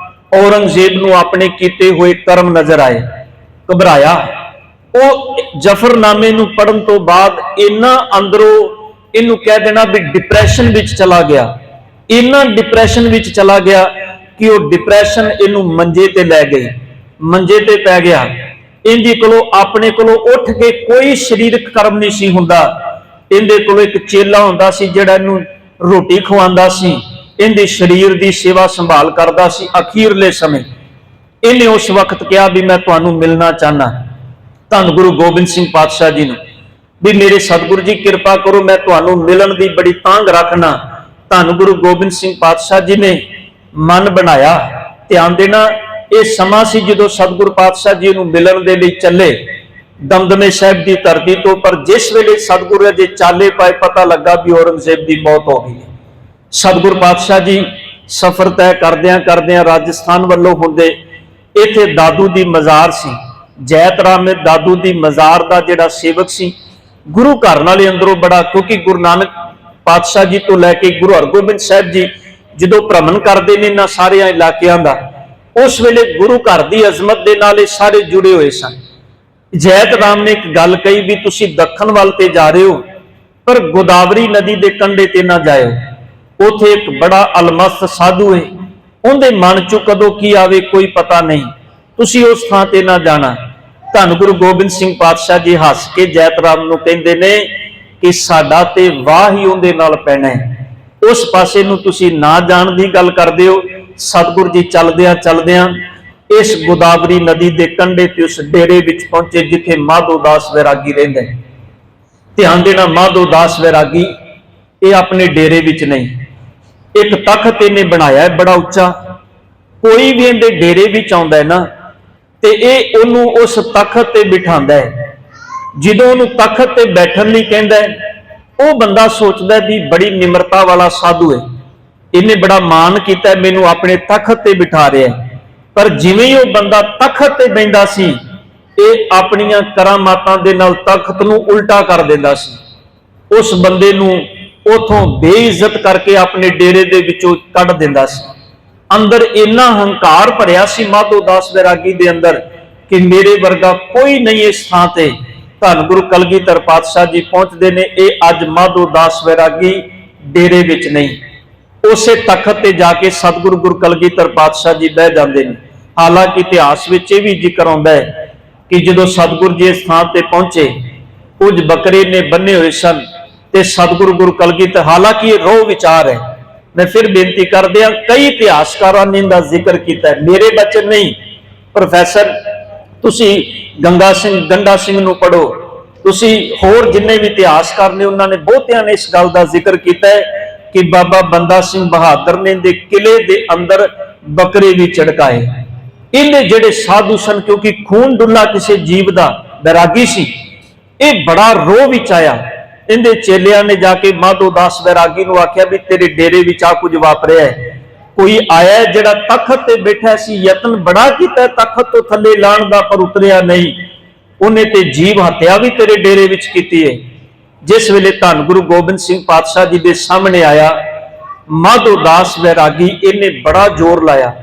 ਔਰੰਗਜ਼ੇਬ ਨੂੰ ਆਪਣੇ ਕੀਤੇ ਹੋਏ ਕਰਮ ਨਜ਼ਰ ਆਏ, ਘਬਰਾਇਆ। ਉਹ ਜ਼ਫਰਨਾਮੇ ਨੂੰ ਪੜ੍ਹਨ ਤੋਂ ਬਾਅਦ ਇੰਨਾ ਅੰਦਰੋਂ ਇਹਨੂੰ ਕਹਿ ਦੇਣਾ ਵੀ ਡਿਪਰੈਸ਼ਨ ਵਿੱਚ ਚਲਾ ਗਿਆ, ਇੰਨਾ ਡਿਪਰੈਸ਼ਨ ਵਿੱਚ ਚਲਾ ਗਿਆ ਕਿ ਉਹ ਡਿਪਰੈਸ਼ਨ ਇਹਨੂੰ ਮੰਜੇ ਤੇ ਲੈ ਗਈ, ਮੰਜੇ ਤੇ ਪੈ ਗਿਆ। ਇਹਦੇ ਕੋਲੋਂ ਆਪਣੇ ਕੋਲੋਂ ਉੱਠ ਕੇ ਕੋਈ ਸਰੀਰਕ ਕਰਮ ਨਹੀਂ ਸੀ ਹੁੰਦਾ। ਇਹਦੇ ਕੋਲੋਂ ਇੱਕ ਚੇਲਾ ਹੁੰਦਾ ਸੀ ਜਿਹੜਾ ਇਹਨੂੰ ਰੋਟੀ ਖਵਾਉਂਦਾ ਸੀ, ਇਹਦੇ ਸਰੀਰ ਦੀ ਸੇਵਾ ਸੰਭਾਲ ਕਰਦਾ ਸੀ। ਅਖੀਰਲੇ ਸਮੇਂ ਇਹਨੇ ਉਸ ਵਕਤ ਕਿਹਾ ਵੀ ਮੈਂ ਤੁਹਾਨੂੰ ਮਿਲਣਾ ਚਾਹਨਾ ਧੰਨ ਗੁਰੂ ਗੋਬਿੰਦ ਸਿੰਘ ਪਾਤਸ਼ਾਹ ਜੀ ਨੂੰ, ਵੀ ਮੇਰੇ ਸਤਿਗੁਰੂ ਜੀ ਕਿਰਪਾ ਕਰੋ, ਮੈਂ ਤੁਹਾਨੂੰ ਮਿਲਣ ਦੀ ਬੜੀ ਤਾਂਘ ਰੱਖਣਾ। ਧੰਨ ਗੁਰੂ ਗੋਬਿੰਦ ਸਿੰਘ ਪਾਤਸ਼ਾਹ ਜੀ ਨੇ ਮਨ ਬਣਾਇਆ। ਧਿਆਨ ਦੇਣਾ, ਇਹ ਸਮਾਂ ਸੀ ਜਦੋਂ ਸਤਿਗੁਰੂ ਪਾਤਸ਼ਾਹ ਜੀ ਨੂੰ ਮਿਲਣ ਦੇ ਲਈ ਚੱਲੇ ਦਮਦਮੇ ਸਾਹਿਬ ਦੀ ਧਰਤੀ ਤੋਂ। ਪਰ ਜਿਸ ਵੇਲੇ ਸਤਿਗੁਰੂ ਦੇ ਚਾਲੇ ਪਾਏ, ਪਤਾ ਲੱਗਾ ਵੀ ਔਰੰਗਜ਼ੇਬ ਦੀ ਮੌਤ ਹੋ ਗਈ ਹੈ। ਸਤਿਗੁਰੂ ਪਾਤਸ਼ਾਹ ਜੀ ਸਫ਼ਰ ਤੈਅ ਕਰਦਿਆਂ ਰਾਜਸਥਾਨ ਵੱਲੋਂ ਹੁੰਦੇ ਇੱਥੇ ਦਾਦੂ ਦੀ ਮਜ਼ਾਰ ਸੀ। ਜੈਤ ਰਾਮ ਨੇ ਦਾਦੂ ਦੀ ਮਜ਼ਾਰ ਦਾ ਜਿਹੜਾ ਸੇਵਕ ਸੀ, ਗੁਰੂ ਘਰ ਨਾਲੇ ਅੰਦਰੋਂ ਬੜਾ, ਕਿਉਂਕਿ ਗੁਰੂ ਨਾਨਕ ਪਾਤਸ਼ਾਹ ਜੀ ਤੋਂ ਲੈ ਕੇ ਗੁਰੂ ਹਰਗੋਬਿੰਦ ਸਾਹਿਬ ਜੀ ਜਦੋਂ ਭ੍ਰਮਣ ਕਰਦੇ ਨੇ ਇਹਨਾਂ ਸਾਰਿਆਂ ਇਲਾਕਿਆਂ ਦਾ, ਉਸ ਵੇਲੇ ਗੁਰੂ ਘਰ ਦੀ ਅਜ਼ਮਤ ਦੇ ਨਾਲ ਇਹ ਸਾਰੇ ਜੁੜੇ ਹੋਏ ਸਨ। ਜੈਤ ਰਾਮ ਨੇ ਇੱਕ ਗੱਲ ਕਹੀ ਵੀ ਤੁਸੀਂ ਦੱਖਣ ਵੱਲ ਤੇ ਜਾ ਰਹੇ ਹੋ, ਪਰ ਗੋਦਾਵਰੀ ਨਦੀ ਦੇ ਕੰਢੇ ਤੇ ਨਾ ਜਾਇਓ। ਉੱਥੇ ਇੱਕ ਬੜਾ ਅਲਮਸਤ ਸਾਧੂ ਹੈ, ਉਹਦੇ ਮਨ ਚੋਂ ਕਦੋਂ ਕੀ ਆਵੇ ਕੋਈ ਪਤਾ ਨਹੀਂ, ਤੁਸੀਂ ਉਸ ਥਾਂ ਤੇ ਨਾ ਜਾਣਾ। ਧੰਨ ਗੁਰੂ ਗੋਬਿੰਦ ਸਿੰਘ ਪਾਤਸ਼ਾਹ ਜੀ ਹੱਸ ਕੇ ਜੈਤ ਰਾਮ ਨੂੰ ਕਹਿੰਦੇ ਨੇ ਕਿ ਸਾਡਾ ਤੇ ਵਾਹ ਹੀ ਉਹਦੇ ਨਾਲ ਪੈਣਾ ਹੈ, ਉਸ ਪਾਸੇ ਨੂੰ ਤੁਸੀਂ ਨਾ ਜਾਣ ਦੀ ਗੱਲ ਕਰਦੇ ਹੋ। ਸਤਿਗੁਰੂ ਜੀ ਚਲਦਿਆਂ ਇਸ ਗੋਦਾਵਰੀ ਨਦੀ ਦੇ ਕੰਢੇ ਤੇ ਉਸ ਡੇਰੇ ਵਿੱਚ ਪਹੁੰਚੇ ਜਿੱਥੇ ਮਾਧੋ ਦਾਸ ਵੈਰਾਗੀ ਰਹਿੰਦਾ ਹੈ। ਧਿਆਨ ਦੇਣਾ, ਮਾਧੋ ਦਾਸ ਵੈਰਾਗੀ ਇਹ ਆਪਣੇ ਡੇਰੇ ਵਿੱਚ ਨਹੀਂ, ਇੱਕ ਤਖਤ ਇਹਨੇ ਬਣਾਇਆ ਹੈ ਬੜਾ ਉੱਚਾ। ਕੋਈ ਵੀ ਇਹਦੇ ਡੇਰੇ ਵਿੱਚ ਆਉਂਦਾ ਹੈ ਨਾ ਤੇ ਇਹ ਉਹਨੂੰ ਉਸ ਤਖਤ ਤੇ ਬਿਠਾਉਂਦਾ ਹੈ। ਜਦੋਂ ਉਹਨੂੰ ਤਖਤ ਤੇ ਬੈਠਣ ਲਈ ਕਹਿੰਦਾ ਹੈ, ਉਹ ਬੰਦਾ ਸੋਚਦਾ ਵੀ ਬੜੀ ਨਿਮਰਤਾ ਵਾਲਾ ਸਾਧੂ ਹੈ, ਇਹਨੇ ਬੜਾ ਮਾਣ ਕੀਤਾ, ਮੈਨੂੰ ਆਪਣੇ ਤਖਤ ਤੇ ਬਿਠਾ ਰਿਹਾ ਹੈ। ਪਰ ਜਿਵੇਂ ਹੀ ਉਹ ਬੰਦਾ ਤਖਤ ਤੇ ਬੈਠਦਾ ਸੀ, ਇਹ ਆਪਣੀਆਂ ਕਰਾਮਾਤਾਂ ਦੇ ਨਾਲ ਤਖਤ ਨੂੰ ਉਲਟਾ ਕਰ ਦਿੰਦਾ ਸੀ। ਉਸ ਬੰਦੇ ਨੂੰ ਉਥੋਂ ਬੇਇੱਜ਼ਤ ਕਰਕੇ ਆਪਣੇ ਡੇਰੇ ਦੇ ਵਿੱਚੋਂ ਕੱਢ ਦਿੰਦਾ ਸੀ। ਅੰਦਰ ਇੰਨਾ ਹੰਕਾਰ ਭਰਿਆ ਸੀ ਮਾਧੋ ਦਾਸ ਵੈਰਾਗੀ ਦੇ ਅੰਦਰ ਕਿ ਮੇਰੇ ਵਰਗਾ ਕੋਈ ਨਹੀਂ ਇਸ ਥਾਂ ਤੇ। ਧੰਨ ਗੁਰੂ ਕਲਗੀਧਰ ਪਾਤਸ਼ਾਹ ਜੀ ਪਹੁੰਚਦੇ ਨੇ, ਇਹ ਅੱਜ ਮਾਧੋ ਦਾਸ ਵੈਰਾਗੀ ਡੇਰੇ ਵਿੱਚ ਨਹੀਂ, ਉਸੇ ਤਖਤ ਤੇ ਜਾ ਕੇ ਸਤਿਗੁਰੂ ਗੁਰੂ ਕਲਗੀਧਰ ਪਾਤਸ਼ਾਹ ਜੀ ਬਹਿ ਜਾਂਦੇ ਨੇ। ਹਾਲਾਂਕਿ ਇਤਿਹਾਸ ਵਿੱਚ ਇਹ ਵੀ ਜ਼ਿਕਰ ਆਉਂਦਾ ਹੈ ਕਿ ਜਦੋਂ ਸਤਿਗੁਰੂ ਜੀ ਇਸ ਥਾਂ ਤੇ ਪਹੁੰਚੇ, ਕੁਝ ਬੱਕਰੇ ਨੇ ਬੰਨੇ ਹੋਏ ਸਨ ਤੇ ਸਤਿਗੁਰੂ ਗੁਰੂ ਕਲਗੀਧਰ, ਹਾਲਾਂਕਿ ਇਹ ਰੋਹ ਵਿਚਾਰ ਹੈ, ਮੈਂ ਫਿਰ ਬੇਨਤੀ ਕਰਦੇ ਹਾਂ, ਕਈ ਇਤਿਹਾਸਕਾਰਾਂ ਨੇ ਇਹਦਾ ਜ਼ਿਕਰ ਕੀਤਾ ਹੈ, ਮੇਰੇ ਬਚਨ ਨਹੀਂ। ਪ੍ਰੋਫੈਸਰ ਤੁਸੀਂ ਗੰਡਾ ਸਿੰਘ ਨੂੰ ਪੜੋ, ਤੁਸੀਂ ਹੋਰ ਜਿੰਨੇ ਵੀ ਇਤਿਹਾਸਕਾਰ ਨੇ ਉਹਨਾਂ ਨੇ ਬਹੁਤਿਆਂ ਨੇ ਇਸ ਗੱਲ ਦਾ ਜ਼ਿਕਰ ਕੀਤਾ ਹੈ ਕਿ ਬਾਬਾ ਬੰਦਾ ਸਿੰਘ ਬਹਾਦਰ ਨੇ ਦੇ ਕਿਲੇ ਦੇ ਅੰਦਰ ਬੱਕਰੇ ਵੀ ਝੜਕਾਏ। ਇਹਦੇ ਜਿਹੜੇ ਸਾਧੂ ਸਨ, ਕਿਉਂਕਿ ਖੂਨ ਡੁੱਲਾ ਕਿਸੇ ਜੀਵ ਦਾ ਵੈਰਾਗੀ ਸੀ, ਇਹ ਬੜਾ ਰੋਹ ਵਿੱਚ ਆਇਆ। ਇਹਦੇ ਚੇਲਿਆਂ ਨੇ ਜਾ ਕੇ ਮਾਧੋ ਦਾਸ ਵੈਰਾਗੀ ਨੂੰ ਆਖਿਆ ਵੀ ਤੇਰੇ ਡੇਰੇ ਵਿੱਚ ਆ ਕੁਝ ਵਾਪਰਿਆ ਹੈ, ਕੋਈ ਆਇਆ ਜਿਹੜਾ ਤਖਤ ਤੇ ਬੈਠਾ ਸੀ, ਯਤਨ ਬੜਾ ਕੀਤਾ ਤਖਤ ਤੋਂ ਥੱਲੇ ਲਾਣ ਦਾ ਪਰ ਉਤਰਿਆ ਨਹੀਂ, ਉਹਨੇ ਤੇ ਜੀਵ ਹੱਤਿਆ ਵੀ ਤੇਰੇ ਡੇਰੇ ਵਿੱਚ ਕੀਤੀ ਹੈ। ਜਿਸ ਵੇਲੇ ਧੰਨ ਗੁਰੂ ਗੋਬਿੰਦ ਸਿੰਘ ਪਾਤਸ਼ਾਹ ਜੀ ਦੇ ਸਾਹਮਣੇ ਆਇਆ ਮਾਧੋ ਦਾਸ ਵੈਰਾਗੀ, ਇਹਨੇ ਬੜਾ ਜ਼ੋਰ ਲਾਇਆ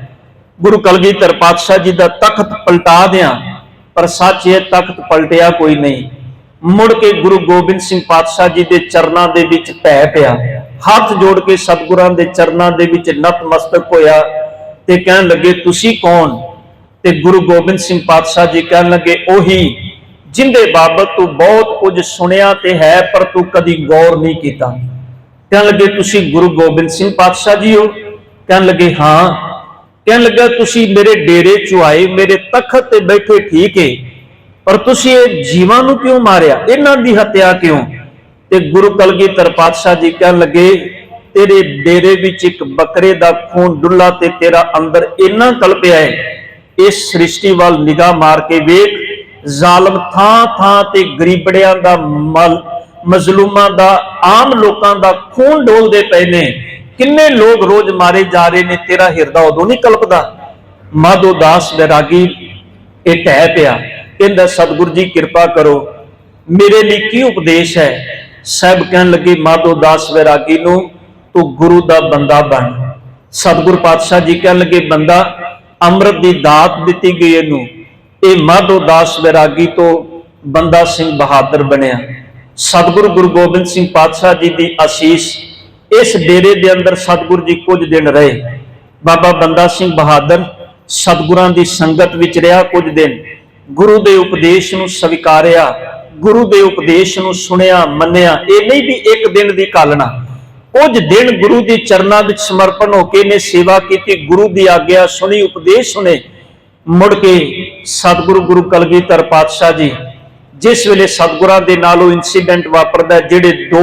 ਗੁਰੂ ਕਲਗੀਧਰ ਪਾਤਸ਼ਾਹ ਜੀ ਦਾ ਤਖਤ ਪਲਟਾ ਦਿਆਂ, ਪਰ ਸੱਚ ਇਹ ਤਖਤ ਪਲਟਿਆ ਕੋਈ ਨਹੀਂ। ਮੁੜ ਕੇ ਗੁਰੂ ਗੋਬਿੰਦ ਸਿੰਘ ਪਾਤਸ਼ਾਹ ਜੀ ਦੇ ਚਰਨਾਂ ਦੇ ਵਿੱਚ ਢਹਿ ਪਿਆ, ਹੱਥ ਜੋੜ ਕੇ ਸਤਿਗੁਰਾਂ ਦੇ ਚਰਨਾਂ ਦੇ ਵਿੱਚ ਨਤਮਸਤਕ ਹੋਇਆ ਤੇ ਕਹਿਣ ਲੱਗੇ ਤੁਸੀਂ ਕੌਣ? ਤੇ ਗੁਰੂ ਗੋਬਿੰਦ ਸਿੰਘ ਪਾਤਸ਼ਾਹ ਜੀ ਕਹਿਣ ਲੱਗੇ ਉਹੀ जिंदे बाबत तू बहुत कुछ सुनिया ते है पर तू कदी गौर नहीं किया। कहन लगे तुसी गुरु गोबिंद सिंह पातशाह जी हो? कहन लगे हाँ। कहन लगा तुसी मेरे डेरे चो आए, मेरे तखत ते बैठे ठीक है, पर तुसी ये जीवां नूं क्यों मारिया, इन्हां दी हत्या क्यों? ते गुरु कलगीधर पातशाह जी कहन लगे तेरे डेरे विच एक बकरे दा खून डुल्ला ते तेरा अंदर इन्ना कलपिया है, इस सृष्टि वाल निगाह मार के वेख, जालम थां थां ते गरीबड़ियां दा मजलूमां दा आम लोकां दा खून डोलदे पए ने, किन्ने लोग रोज मारे जा रहे ने, तेरा हिरदा उदों नहीं कलपदा? माधो दास बैरागी ये ढह पिया, कहंदा सतगुरु जी कृपा करो, मेरे लिए की उपदेश है? साहब कहन लगे माधो दास बैरागी नूं तू गुरु दा बंदा बन। सतगुरु पातशाह जी कहन लगे बंदा अमृत की दात दी गई इनू, ये माधो दास बैरागी तो बंदा सिंह बहादुर बनया। सतगुरु गुरु गोबिंद सिंह पातशाह जी की आशीष इस डेरे के अंदर सतगुरु जी कुछ दिन रहे। बाबा बंदा सिंह बहादुर सतगुरां की संगत विच रहा कुछ दिन, गुरु के उपदेश नूं स्वीकारिया, गुरु के उपदेश नूं सुनिया मन्निया। ये नहीं भी एक दिन की गल ना, कुछ दिन गुरु के चरणों में समर्पण होकर ने सेवा की, गुरु की आग्ञा सुनी, उपदेश सुने। मुड़ के सतगुरु गुरु कलगीधर पातशाह जी जिस वेले सतगुरां दे नाल ओह इंसीडेंट वापरदा, जिहड़े दो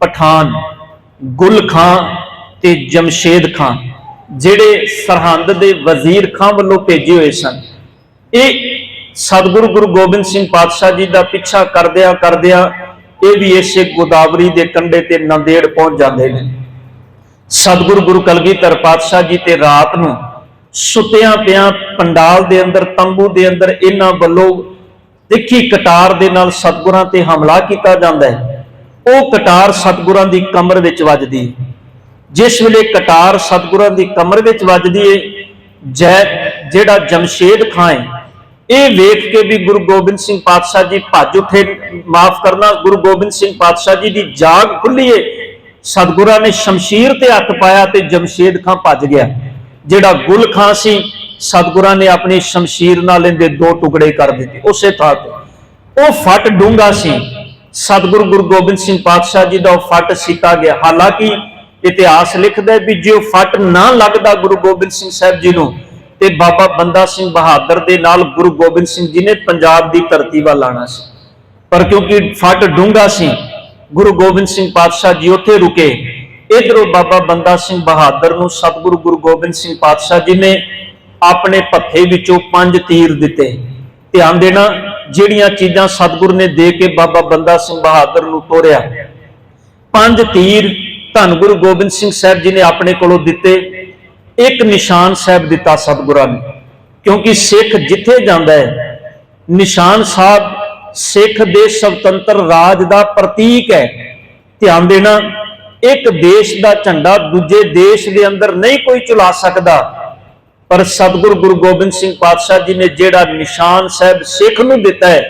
पठान गुल खां ते जमशेद खां जिहड़े सरहंद दे वजीर खां वालों भेजे हुए सन, ये सतगुरु गुरु गोबिंद सिंह पातशाह जी का पिछा करदिया करदिया ये भी इसे गोदावरी के कंढे ते नंदेड़ पहुंच जाते हैं। सतगुरु गुरु कलगीधर पातशाह जी ते रात नूं सुतिया पिया पंडाल दे अंदर तंबू दे अंदर इन्हां वल्लों तिखी कटार दे नाल सतगुरां ते हमला किया जाता है। वो कटार सतगुरां दी कमर विच वजदी है। जिस वेले कटार सतगुरां दी कमर विच वजदी है, जिहड़ा जमशेद खां है ये वेख के भी गुरु गोबिंद सिंह पातशाह जी भज उठे, माफ करना गुरु गोबिंद सिंह पातशाह जी की जाग खुली है। सतगुरां ने शमशीर ते हथ पाया ते जमशेद खां भज गया। जिहड़ा गुल खां सी सतगुरां ने अपनी शमशीर नाल इहदे दो टुकड़े कर दिते उसे थां ते। वो फट डूंगा सी, सतगुरु गुरु गोबिंद सिंह पातशाह जी का फट सीता गया। हालांकि इतिहास लिखदा है भी जो फट ना लगदा गुरु गोबिंद सिंह साहब जी नूं ते बाबा बंदा सिंह बहादुर दे नाल गुरु गोबिंद सिंह जी ने पंजाब की धरती वाल आना सी, पर क्योंकि फट डूंगा सी गुरु गोबिंद सिंह पातशाह जी उत्थे रुके। इधरों बाबा बंदा सिंह बहादुर नूं सतगुरु गुरु गोबिंद सिंह पातशाह जी ने अपने भत्थे विचों 5 तीर दिते। ध्यान देना, जिहड़ियां चीज़ां सतगुरु ने दे के बाबा बंदा सिंह बहादुर नूं तोरिया, 5 तीर धन गुरु गोबिंद सिंह साहब जी ने अपने कोलों दिते। एक निशान साहब दिता सतगुरां ने, क्योंकि सिख जिथे जाता है निशान साहब सिख दे स्वतंत्र राज का प्रतीक है। ध्यान देना, एक देश का झंडा दूजे देश के अंदर नहीं कोई चला सकता, पर सतगुरु गुरु गोबिंद सिंह पातशाह जी ने जिहड़ा निशान साहब सिख नूं दिता है,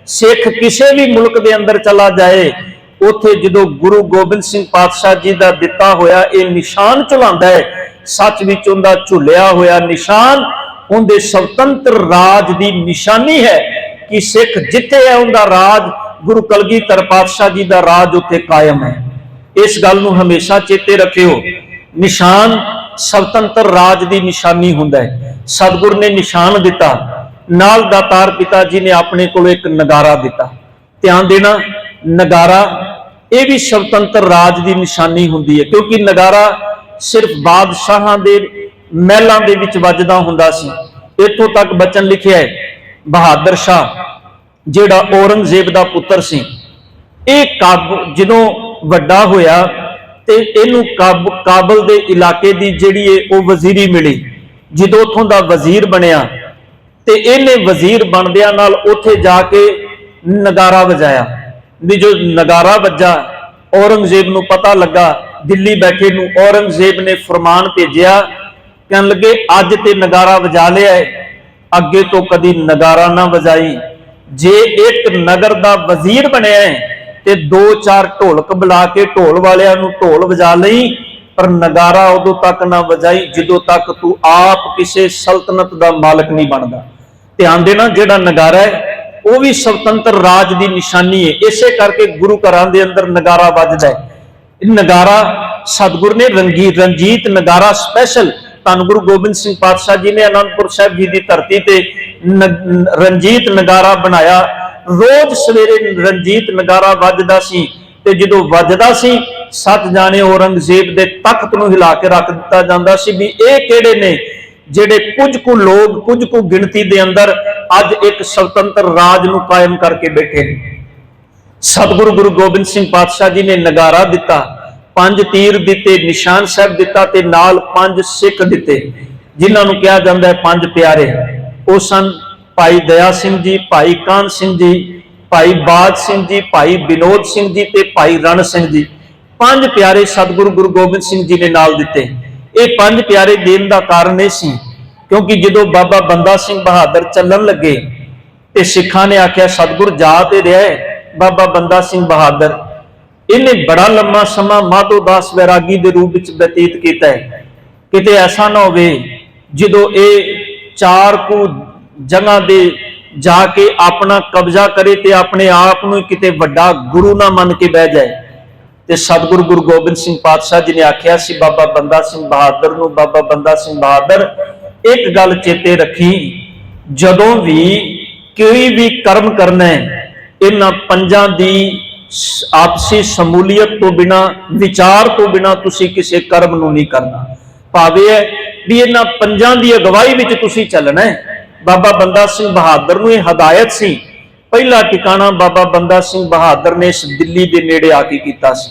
सिख किसी भी मुल्क के अंदर चला जाए उथे जो गुरु गोबिंद सिंह पातशाह जी का दिता होया ये निशान झुलांदा है, सच विच उनका झुलिया होया निशान उनके स्वतंत्र राज की निशानी है कि सिख जिथे है उनका राज, गुरु कलगीधर पातशाह जी का राज उत्थे कायम है। इस गल नूं हमेशा चेते रखियो, निशान स्वतंत्र राज की निशानी हुंदा है। सतगुरु ने निशान दिता, नाल दातार पिता जी ने अपने को एक नगारा दिता। ध्यान देना, नगारा ये भी स्वतंत्र राज की निशानी हुंदी है, क्योंकि नगारा सिर्फ बादशाहां दे महलां दे विच वजदा हुंदा सी। इत्थों तक बचन लिखिया है, बहादुर शाह जिहड़ा औरंगजेब दा पुत्र सी, ये जदों वड्डा होया ते इहनूं काबल दे इलाके दी जिहड़ी है वो वजीरी मिली। जदों उत्थों दा वजीर बनया ते इहने वजीर बनदियां नाल उत्थे जाके नगारा वजाया। भी जो नगारा वजा औरंगजेब नूं पता लगा, दिल्ली बैठे नूं औरंगजेब ने फरमान भेजिया, कहन लगे अज ते नगारा वजा लिया है, अगे तो कदी नगारा ना वजाई। जे एक नगर दा वजीर बनया है ते 2-4 ढोलक बुला के ढोल वालियां नूं ढोल वजा लई, पर नगारा उदों तक ना वजाई जदों तक तू आप किसी सल्तनत दा मालक नहीं बनदा। ध्यान देना, जिहड़ा नगारा है वो भी स्वतंत्र राज की निशानी है। इसे करके गुरु घरां दे अंदर नगारा वजदा है। नगारा सतगुरु ने रंजीत नगारा स्पैशल धन गुरु गोबिंद सिंह पातशाह जी ने आनंदपुर साहिब जी की धरती ते रंजीत नगारा बनाया। रोज सवेरे रंजीत नगारा वजदा सी ते जदों वजदा सी 7 जाने औरंगजेब दे तख्त नूं हिला के रख दिता जांदा सी भी ये किहड़े ने जिहड़े कुछ कु लोग कुछ कु गिणती दे अंदर अज एक स्वतंत्र राज नूं कायम करके बैठे ने। सतगुरु गुरु गोबिंद सिंह पातशाह जी ने नगारा दिता, 5 तीर दिते, निशान साहब दिता ते नाल 5 सिख दिते जिन्हां नूं कहा जांदा है 5 प्यारे। वो सन भाई दया सिंह जी, भाई कान सिंह जी, भाई बाज सिंह जी, भाई विनोद सिंह जी ते भाई रण सिंह जी। 5 प्यारे सतगुरु गुरु गोबिंद सिंह जी ने नाल दिते। ये 5 प्यारे देन का कारण यह सी क्योंकि जो बाबा बंदा सिंह बहादुर चलन लगे तो सिखा ने आख्या सतगुर जा ते रहा है बाबा बंदा सिंह बहादुर, इन्हें बड़ा लंबा समा माधोदास वैरागी के रूप में व्यतीत किया है। किते ऐसा ना हो जो ये 4 को जगह दे जाके अपना कब्जा करे तो अपने आप को किते वड्डा गुरु ना मन के बह जाए। ते सतगुरु गुरु गोबिंद सिंह पातशाह जी ने आख्या सी बाबा बंदा सिंह बहादुर नूं, बाबा बंदा सिंह बहादुर एक गल चेते रखी, जदों भी कोई भी कर्म करना है इन्हां 5 दी आपसी शमूलियत तो बिना विचार तो बिना तुसी किसी कर्म नूं नहीं करना। भावे है भी इन्हां 5 दी अगवाई विच तुसी चलना है। बाबा बंदा सिंह बहादुर नूं इह हदायत सी। पहला ठिकाना बाबा बंदा सिंह बहादुर ने इस दिल्ली के नेड़े आके कीता सी।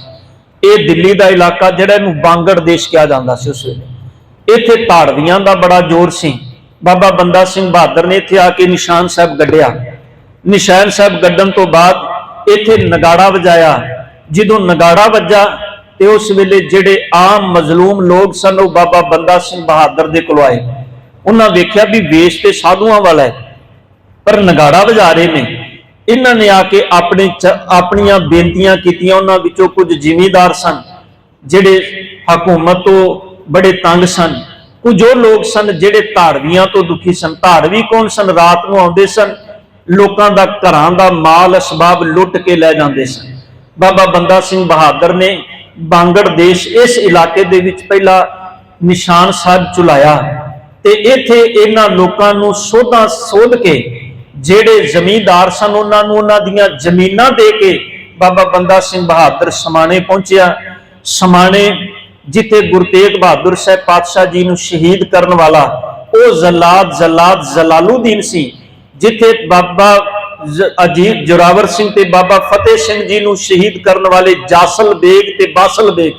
ये दिल्ली का इलाका जिहड़ा इहनूं बांगड़ देश कहा जाता सी उस वेले। इत्थे धाड़वियां दा बड़ा जोर सी। बाबा बंदा सिंह बहादुर ने इत्थे आके निशान साहब गढ़िया। निशान साहब गढ़न तो बाद इत्थे नगाड़ा वजाया। जदों नगाड़ा वजा तो उस वेले जिहड़े आम मजलूम लोग सन वो बाबा बंदा सिंह बहादुर दे कोल आए। उन्हां वेख्या भी वेश ते साधुआं वाला है पर नगाड़ा वजा रहे ने। इन्हां ने आके अपनियां बेनतियां कीतियां। उन्हां विचों कुछ जिमीदार सन जिहड़े हकूमत तो बड़े तंग सन, कुछ वो लोग सन जिहड़े धाड़वियां तो दुखी सन। धाड़वी कौन सन? रात नूं आउंदे सन, लोकां दा घरां दा माल असबाब लुट के लै जांदे सन। बाबा बंदा सिंह बहादुर ने बांगड़ देश इस इलाके दे विच पहला निशान साहब चुलाया ते इत्थे इन्हां लोकां नूं सोधां सोध के जेड़े जमींदार सन उन्होंने उन्हां दियां जमीनां दे के बाबा बंदा सिंह बहादुर समाणे पहुंचिया। समाणे जिथे गुरु तेग बहादुर साहब पातशाह जी नूं शहीद करन वाला वो जलाद जलालुद्दीन सी। जिथे बाबा अजीत जोरावर सिंह ते बाबा फतेह सिंह जी नूं शहीद करन वाले जासल बेग ते बासल बेग,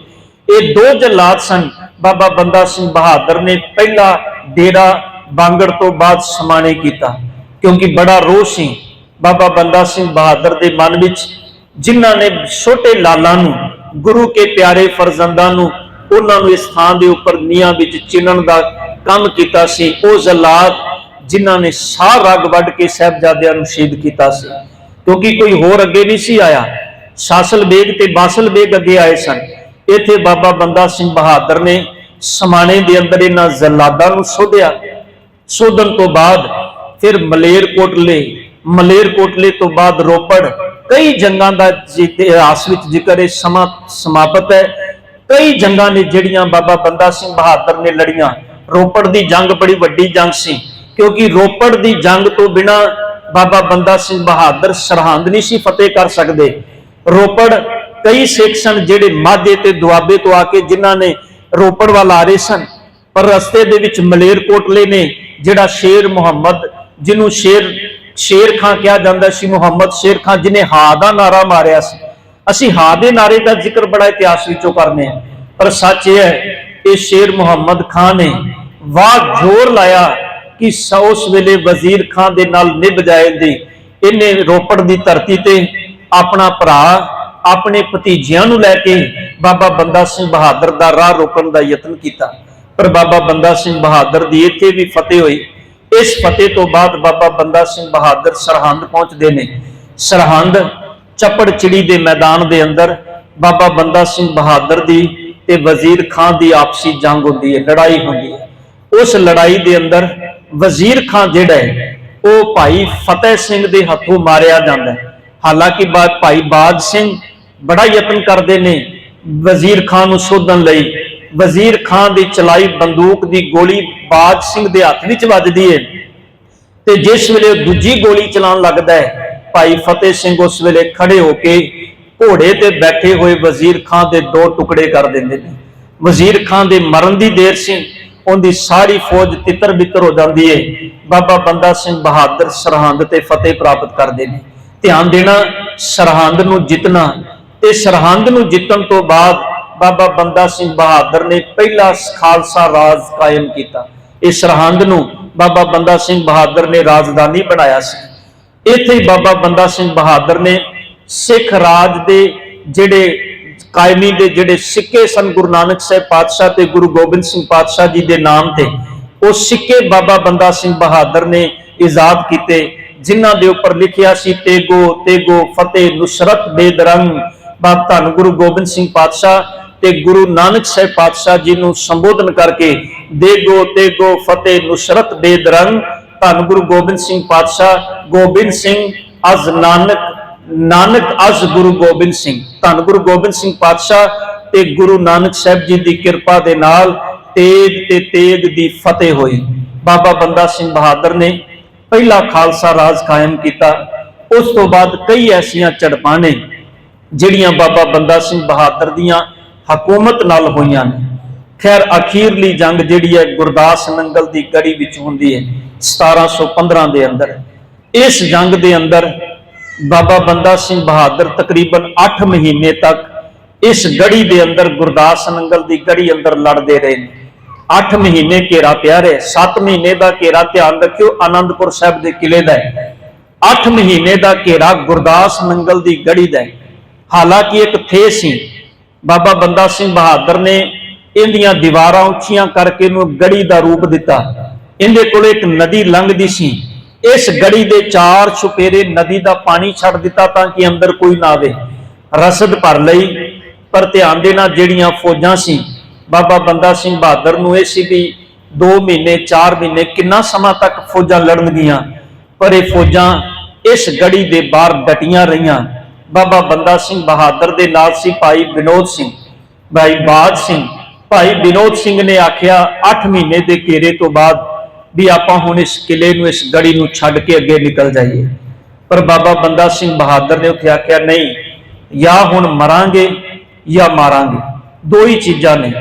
ये 2 जलाद सन। बाबा बंदा सिंह बहादुर ने पहला डेरा बांगड़ तो बाद समाणे कीता क्योंकि बड़ा रोह सी बाबा बंदा सिंह बहादुर के मन में, जिन्हां ने छोटे लालां नूं गुरु के प्यारे फरजंदां नूं उन्हां नूं इस थां दे उपर नीहां विच चिनण दा काम कीता सी। वो जलाद जिन्हां ने साह रग वड के साहिबजादियां नूं शहीद कीता सी क्योंकि कोई होर अगे नहीं सी आया। सासल बेग ते बासल बेग अगे आए सन। इत्थे बाबा बंदा सिंह बहादुर ने समाणे दे अंदर इन्हां जलादां नूं सोधिया। सोधन तो बाद फिर मलेरकोटले तो बाद रोपड़, कई जंगां दा इतिहास विच जिक्र समाप्त है। कई जंगां ने जिहड़ियां बाबा बंदा सिंह बहादुर ने लड़ियां। रोपड़ दी जंग बड़ी वड्डी जंग सी क्योंकि रोपड़ दी जंग तो बिना बाबा बंदा सिंह बहादुर सरहंद नहीं सी फतेह कर सकते। रोपड़ कई सिख सन जिहड़े माझे ते दुआबे तो आके जिन्हां ने रोपड़ वाल आ रहे सन, पर रस्ते दे विच मलेरकोटले ने जिहड़ा शेर मुहम्मद जिन्हों शेर खां कहा जाता सी, मुहम्मद शेर खां जिन्हें हा दा नारा मारिया सी। असीं हा दे नारे का जिक्र बड़ा इतिहास विचों करने हैं पर सच यह है ये शेर मुहम्मद खां ने वाह जोर लाया कि उस वेले वजीर खां दे नाल निभ जाएगी। इन्हें रोपड़ की धरती ते अपना भरा अपने भतीजियां नूं लैके बाबा बंदा सिंह बहादुर का राह रोकण का यत्न किया पर बाबा बंदा सिंह बहादुर की इत्थे भी फतेह हुई। इस फतेह तो बाद बाबा बंदा सिंह बहादुर सरहंद पहुंचते हैं। सरहंद चपड़ चिड़ी के मैदान के अंदर बाबा बंदा सिंह बहादुर की ते वजीर खां की आपसी जंग होती है, लड़ाई होती है। उस लड़ाई के अंदर वजीर खां जिहड़ा है ਉਹ ਭਾਈ ਫਤਿਹ ਸਿੰਘ ਦੇ ਹੱਥੋਂ ਮਾਰਿਆ ਜਾਂਦਾ ਹੈ। ਹਾਲਾਂਕਿ ਭਾਈ ਬਾਜ ਸਿੰਘ ਬੜਾ ਯਤਨ ਕਰਦੇ ਨੇ ਵਜ਼ੀਰ ਖਾਨ ਨੂੰ ਸੋਧਣ ਲਈ। ਵਜ਼ੀਰ ਖਾਨ ਦੀ ਚਲਾਈ ਬੰਦੂਕ ਦੀ ਗੋਲੀ ਬਾਜ ਸਿੰਘ ਦੇ ਹੱਥ ਵਿੱਚ ਵੱਜਦੀ ਹੈ ਤੇ ਜਿਸ ਵੇਲੇ ਉਹ ਦੂਜੀ ਗੋਲੀ ਚਲਾਉਣ ਲੱਗਦਾ ਹੈ, ਭਾਈ ਫਤਿਹ ਸਿੰਘ ਉਸ ਵੇਲੇ ਖੜੇ ਹੋ ਕੇ ਘੋੜੇ ਤੇ ਬੈਠੇ ਹੋਏ ਵਜ਼ੀਰ ਖਾਨ ਦੇ ਦੋ ਟੁਕੜੇ ਕਰ ਦਿੰਦੇ ਨੇ। ਵਜ਼ੀਰ ਖਾਨ ਦੇ ਮਰਨ ਦੀ ਦੇਰ ਸੀ, ਉਹਦੀ ਸਾਰੀ ਫੌਜ ਤਿੱਤਰ ਬਿੱਤਰ ਹੋ ਜਾਂਦੀ ਹੈ। ਬਾਬਾ ਬੰਦਾ ਸਿੰਘ ਬਹਾਦਰ ਸਰਹੰਦ ਤੇ ਫਤਿਹ ਪ੍ਰਾਪਤ ਕਰਦੇ ਨੇ। ਧਿਆਨ ਦੇਣਾ, ਸਰਹੰਦ ਨੂੰ ਜਿੱਤਣਾ ਤੇ ਸਰਹੰਦ ਨੂੰ ਜਿੱਤਣ ਤੋਂ ਬਾਅਦ ਬਾਬਾ ਬੰਦਾ ਸਿੰਘ ਬਹਾਦਰ ਨੇ ਪਹਿਲਾ ਖਾਲਸਾ ਰਾਜ ਕਾਇਮ ਕੀਤਾ। ਇਸ ਸਰਹੰਦ ਨੂੰ ਬਾਬਾ ਬੰਦਾ ਸਿੰਘ ਬਹਾਦਰ ਨੇ ਰਾਜਧਾਨੀ ਬਣਾਇਆ ਸੀ। ਇੱਥੇ ਹੀ ਬਾਬਾ ਬੰਦਾ ਸਿੰਘ ਬਹਾਦਰ ਨੇ ਸਿੱਖ ਰਾਜ ਦੇ ਜਿਹੜੇ ਕਾਇਮੀ ਦੇ ਜਿਹੜੇ ਸਿੱਕੇ ਸਨ, ਗੁਰੂ ਨਾਨਕ ਸਾਹਿਬ ਪਾਤਸ਼ਾਹ ਤੇ ਗੁਰੂ ਗੋਬਿੰਦ ਸਿੰਘ ਪਾਤਸ਼ਾਹ ਜੀ ਦੇ ਨਾਮ ਤੇ, ਉਹ ਸਿੱਕੇ ਬਾਬਾ ਬੰਦਾ ਸਿੰਘ ਬਹਾਦਰ ਨੇ ਇਜਾਦ ਕੀਤੇ, ਜਿਨ੍ਹਾਂ ਦੇ ਉੱਪਰ ਲਿਖਿਆ ਸੀ ਤੇਗੋ ਤੇਗੋ ਫਤਿਹ ਨੁਸਰਤ ਬੇਦਰੰਗ। ਬਾਬਾ ਧੰਨ ਗੁਰੂ ਗੋਬਿੰਦ ਸਿੰਘ ਪਾਤਸ਼ਾਹ ਤੇ ਗੁਰੂ ਨਾਨਕ ਸਾਹਿਬ ਪਾਤਸ਼ਾਹ ਜੀ ਨੂੰ ਸੰਬੋਧਨ ਕਰਕੇ ਦੇਗੋ ਤੇਗੋ ਫਤਿਹ ਨੁਸਰਤ ਬੇਦਰੰਗ। ਧੰਨ ਗੁਰੂ ਗੋਬਿੰਦ ਸਿੰਘ ਪਾਤਸ਼ਾਹ, ਗੋਬਿੰਦ ਸਿੰਘ ਅਜ਼ ਨਾਨਕ, ਨਾਨਕ ਅਜ਼ ਗੁਰੂ ਗੋਬਿੰਦ ਸਿੰਘ। ਧੰਨ ਗੁਰੂ ਗੋਬਿੰਦ ਸਿੰਘ ਪਾਤਸ਼ਾਹ ਤੇ ਗੁਰੂ ਨਾਨਕ ਸਾਹਿਬ ਜੀ ਦੀ ਕਿਰਪਾ ਦੇ ਨਾਲ ਤੇਗ ਤੇ ਤੇਗ ਦੀ ਫਤਿਹ ਹੋਈ। ਬਾਬਾ ਬੰਦਾ ਸਿੰਘ ਬਹਾਦਰ ਨੇ ਪਹਿਲਾ ਖਾਲਸਾ ਰਾਜ ਕਾਇਮ ਕੀਤਾ। ਉਸ ਤੋਂ ਬਾਅਦ ਕਈ ਐਸੀਆਂ ਝੜਪਾਂ ਨੇ ਜਿਹੜੀਆਂ ਬਾਬਾ ਬੰਦਾ ਸਿੰਘ ਬਹਾਦਰ ਦੀਆਂ ਹਕੂਮਤ ਨਾਲ ਹੋਈਆਂ ਨੇ। ਖੈਰ ਅਖੀਰਲੀ ਜੰਗ ਜਿਹੜੀ ਹੈ ਗੁਰਦਾਸ ਨੰਗਲ ਦੀ ਗੜੀ ਵਿੱਚ ਹੁੰਦੀ ਹੈ 1715 ਦੇ ਅੰਦਰ। ਇਸ ਜੰਗ ਦੇ ਅੰਦਰ ਬਾਬਾ ਬੰਦਾ ਸਿੰਘ ਬਹਾਦਰ ਤਕਰੀਬਨ 8 ਮਹੀਨੇ ਤੱਕ ਇਸ ਗੜੀ ਦੇ ਅੰਦਰ ਗੁਰਦਾਸ ਨੰਗਲ ਦੀ ਗੜੀ ਅੰਦਰ ਲੜਦੇ ਰਹੇ ਨੇ। 8 ਮਹੀਨੇ ਘੇਰਾ ਪਿਆ ਰਿਹਾ। 7 ਮਹੀਨੇ ਦਾ ਘੇਰਾ ਧਿਆਨ ਰੱਖਿਓ ਆਨੰਦਪੁਰ ਸਾਹਿਬ ਦੇ ਕਿਲੇ ਦਾ ਹੈ। 8 ਮਹੀਨੇ ਦਾ ਘੇਰਾ ਗੁਰਦਾਸ ਨੰਗਲ ਦੀ ਗੜੀ ਦਾ ਹੈ। ਹਾਲਾਂਕਿ ਇੱਕ ਥੇ ਸੀ, ਬਾਬਾ ਬੰਦਾ ਸਿੰਘ ਬਹਾਦਰ ਨੇ ਇਹਦੀਆਂ ਦੀਵਾਰਾਂ ਉੱਚੀਆਂ ਕਰਕੇ ਇਹਨੂੰ ਗੜੀ ਦਾ ਰੂਪ ਦਿੱਤਾ। ਇਹਦੇ ਕੋਲ ਇੱਕ ਨਦੀ ਲੰਘਦੀ ਸੀ, ਇਸ ਗੜੀ ਦੇ 4 ਚੁਫੇਰੇ ਨਦੀ ਦਾ ਪਾਣੀ ਛੱਡ ਦਿੱਤਾ ਤਾਂ ਕਿ ਅੰਦਰ ਕੋਈ ਨਾ ਆਵੇ, ਰਸਦ ਭਰ ਲਈ। ਪਰ ਧਿਆਨ ਦੇਣਾ, ਜਿਹੜੀਆਂ ਫੌਜਾਂ ਸੀ ਬਾਬਾ ਬੰਦਾ ਸਿੰਘ ਬਹਾਦਰ ਨੂੰ ਇਹ ਸੀ ਵੀ 2 ਮਹੀਨੇ 4 ਮਹੀਨੇ ਕਿੰਨਾ ਸਮਾਂ ਤੱਕ ਫੌਜਾਂ ਲੜਨਗੀਆਂ, ਪਰ ਇਹ ਫੌਜਾਂ ਇਸ ਗੜੀ ਦੇ ਬਾਹਰ ਡਟੀਆਂ ਰਹੀਆਂ। ਬਾਬਾ ਬੰਦਾ ਸਿੰਘ ਬਹਾਦਰ ਦੇ ਨਾਲ ਸੀ ਭਾਈ ਵਿਨੋਦ ਸਿੰਘ, ਭਾਈ ਬਾਜ ਸਿੰਘ। ਭਾਈ ਵਿਨੋਦ ਸਿੰਘ ਨੇ ਆਖਿਆ 8 ਮਹੀਨੇ ਦੇ ਘੇਰੇ ਤੋਂ ਬਾਅਦ ਵੀ ਆਪਾਂ ਹੁਣ ਇਸ ਕਿਲੇ ਨੂੰ, ਇਸ ਗੜੀ ਨੂੰ ਛੱਡ ਕੇ ਅੱਗੇ ਨਿਕਲ ਜਾਈਏ। ਪਰ ਬਾਬਾ ਬੰਦਾ ਸਿੰਘ ਬਹਾਦਰ ਨੇ ਉੱਥੇ ਆਖਿਆ ਨਹੀਂ, ਜਾਂ ਹੁਣ ਮਰਾਂਗੇ ਜਾਂ ਮਾਰਾਂਗੇ, ਦੋ ਹੀ ਚੀਜ਼ਾਂ ਨੇ।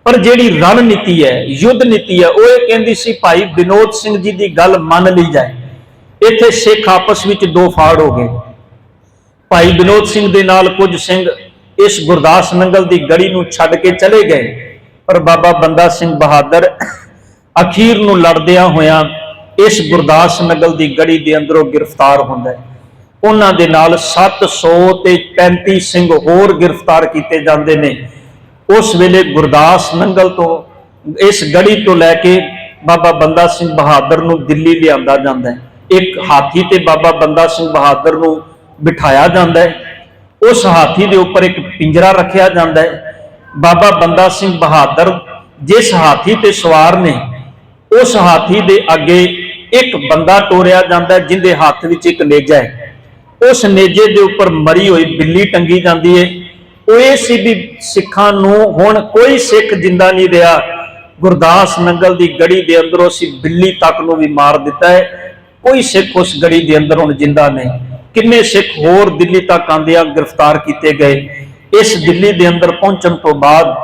ਪਰ ਜਿਹੜੀ ਰਣਨੀਤੀ ਹੈ, ਯੁੱਧ ਨੀਤੀ ਹੈ, ਉਹ ਇਹ ਕਹਿੰਦੀ ਸੀ ਭਾਈ ਵਿਨੋਦ ਸਿੰਘ ਜੀ ਦੀ ਗੱਲ ਮੰਨ ਲਈ ਜਾਏ। ਇੱਥੇ ਸਿੱਖ ਆਪਸ ਵਿੱਚ ਦੋ ਫਾੜ ਹੋ ਗਏ। ਭਾਈ ਵਿਨੋਦ ਸਿੰਘ ਦੇ ਨਾਲ ਕੁਝ ਸਿੰਘ ਇਸ ਗੁਰਦਾਸ ਨੰਗਲ ਦੀ ਗੜੀ ਨੂੰ ਛੱਡ ਕੇ ਚਲੇ ਗਏ, ਪਰ ਬਾਬਾ ਬੰਦਾ ਸਿੰਘ ਬਹਾਦਰ ਅਖੀਰ ਨੂੰ ਲੜਦਿਆਂ ਹੋਇਆਂ ਇਸ ਗੁਰਦਾਸ ਨੰਗਲ ਦੀ ਗੜੀ ਦੇ ਅੰਦਰੋਂ ਗ੍ਰਿਫਤਾਰ ਹੁੰਦਾ ਹੈ। ਉਹਨਾਂ ਦੇ ਨਾਲ 735 ਸਿੰਘ ਹੋਰ ਗ੍ਰਿਫਤਾਰ ਕੀਤੇ ਜਾਂਦੇ ਨੇ। ਉਸ ਵੇਲੇ ਗੁਰਦਾਸ ਨੰਗਲ ਤੋਂ, ਇਸ ਗੜੀ ਤੋਂ ਲੈ ਕੇ ਬਾਬਾ ਬੰਦਾ ਸਿੰਘ ਬਹਾਦਰ ਨੂੰ ਦਿੱਲੀ ਲਿਆਂਦਾ ਜਾਂਦਾ ਹੈ। ਇੱਕ ਹਾਥੀ ਤੇ ਬਾਬਾ ਬੰਦਾ ਸਿੰਘ ਬਹਾਦਰ ਨੂੰ ਬਿਠਾਇਆ ਜਾਂਦਾ ਹੈ। ਉਸ ਹਾਥੀ ਦੇ ਉੱਪਰ ਇੱਕ ਪਿੰਜਰਾ ਰੱਖਿਆ ਜਾਂਦਾ ਹੈ। ਬਾਬਾ ਬੰਦਾ ਸਿੰਘ ਬਹਾਦਰ ਜਿਸ ਹਾਥੀ ਤੇ ਸਵਾਰ ਨੇ, ਉਸ ਹਾਥੀ ਦੇ ਅੱਗੇ ਇੱਕ ਬੰਦਾ ਟੋਰਿਆ ਜਾਂਦਾ ਹੈ ਜਿੰਦੇ ਹੱਥ ਵਿੱਚ ਇੱਕ ਨੇਜਾ ਹੈ। ਉਸ ਨੇਜੇ ਦੇ ਉੱਪਰ ਮਰੀ ਹੋਈ ਬਿੱਲੀ ਟੰਗੀ ਜਾਂਦੀ ਹੈ। ਉਹ ਇਹ ਸੀ ਵੀ ਸਿੱਖਾਂ ਨੂੰ ਹੁਣ ਕੋਈ ਸਿੱਖ ਜਿੰਦਾ ਨਹੀਂ ਰਿਹਾ। ਗੁਰਦਾਸ ਨੰਗਲ ਦੀ ਗੜੀ ਦੇ ਅੰਦਰੋਂ ਅਸੀਂ ਬਿੱਲੀ ਤੱਕ ਨੂੰ ਵੀ ਮਾਰ ਦਿੱਤਾ ਹੈ, ਕੋਈ ਸਿੱਖ ਉਸ ਗੜੀ ਦੇ ਅੰਦਰ ਹੁਣ ਜਿੰਦਾ ਨਹੀਂ। ਕਿੰਨੇ ਸਿੱਖ ਹੋਰ ਦਿੱਲੀ ਤੱਕ ਆਂਦਿਆਂ ਗ੍ਰਿਫਤਾਰ ਕੀਤੇ ਗਏ। ਇਸ ਦਿੱਲੀ ਦੇ ਅੰਦਰ ਪਹੁੰਚਣ ਤੋਂ ਬਾਅਦ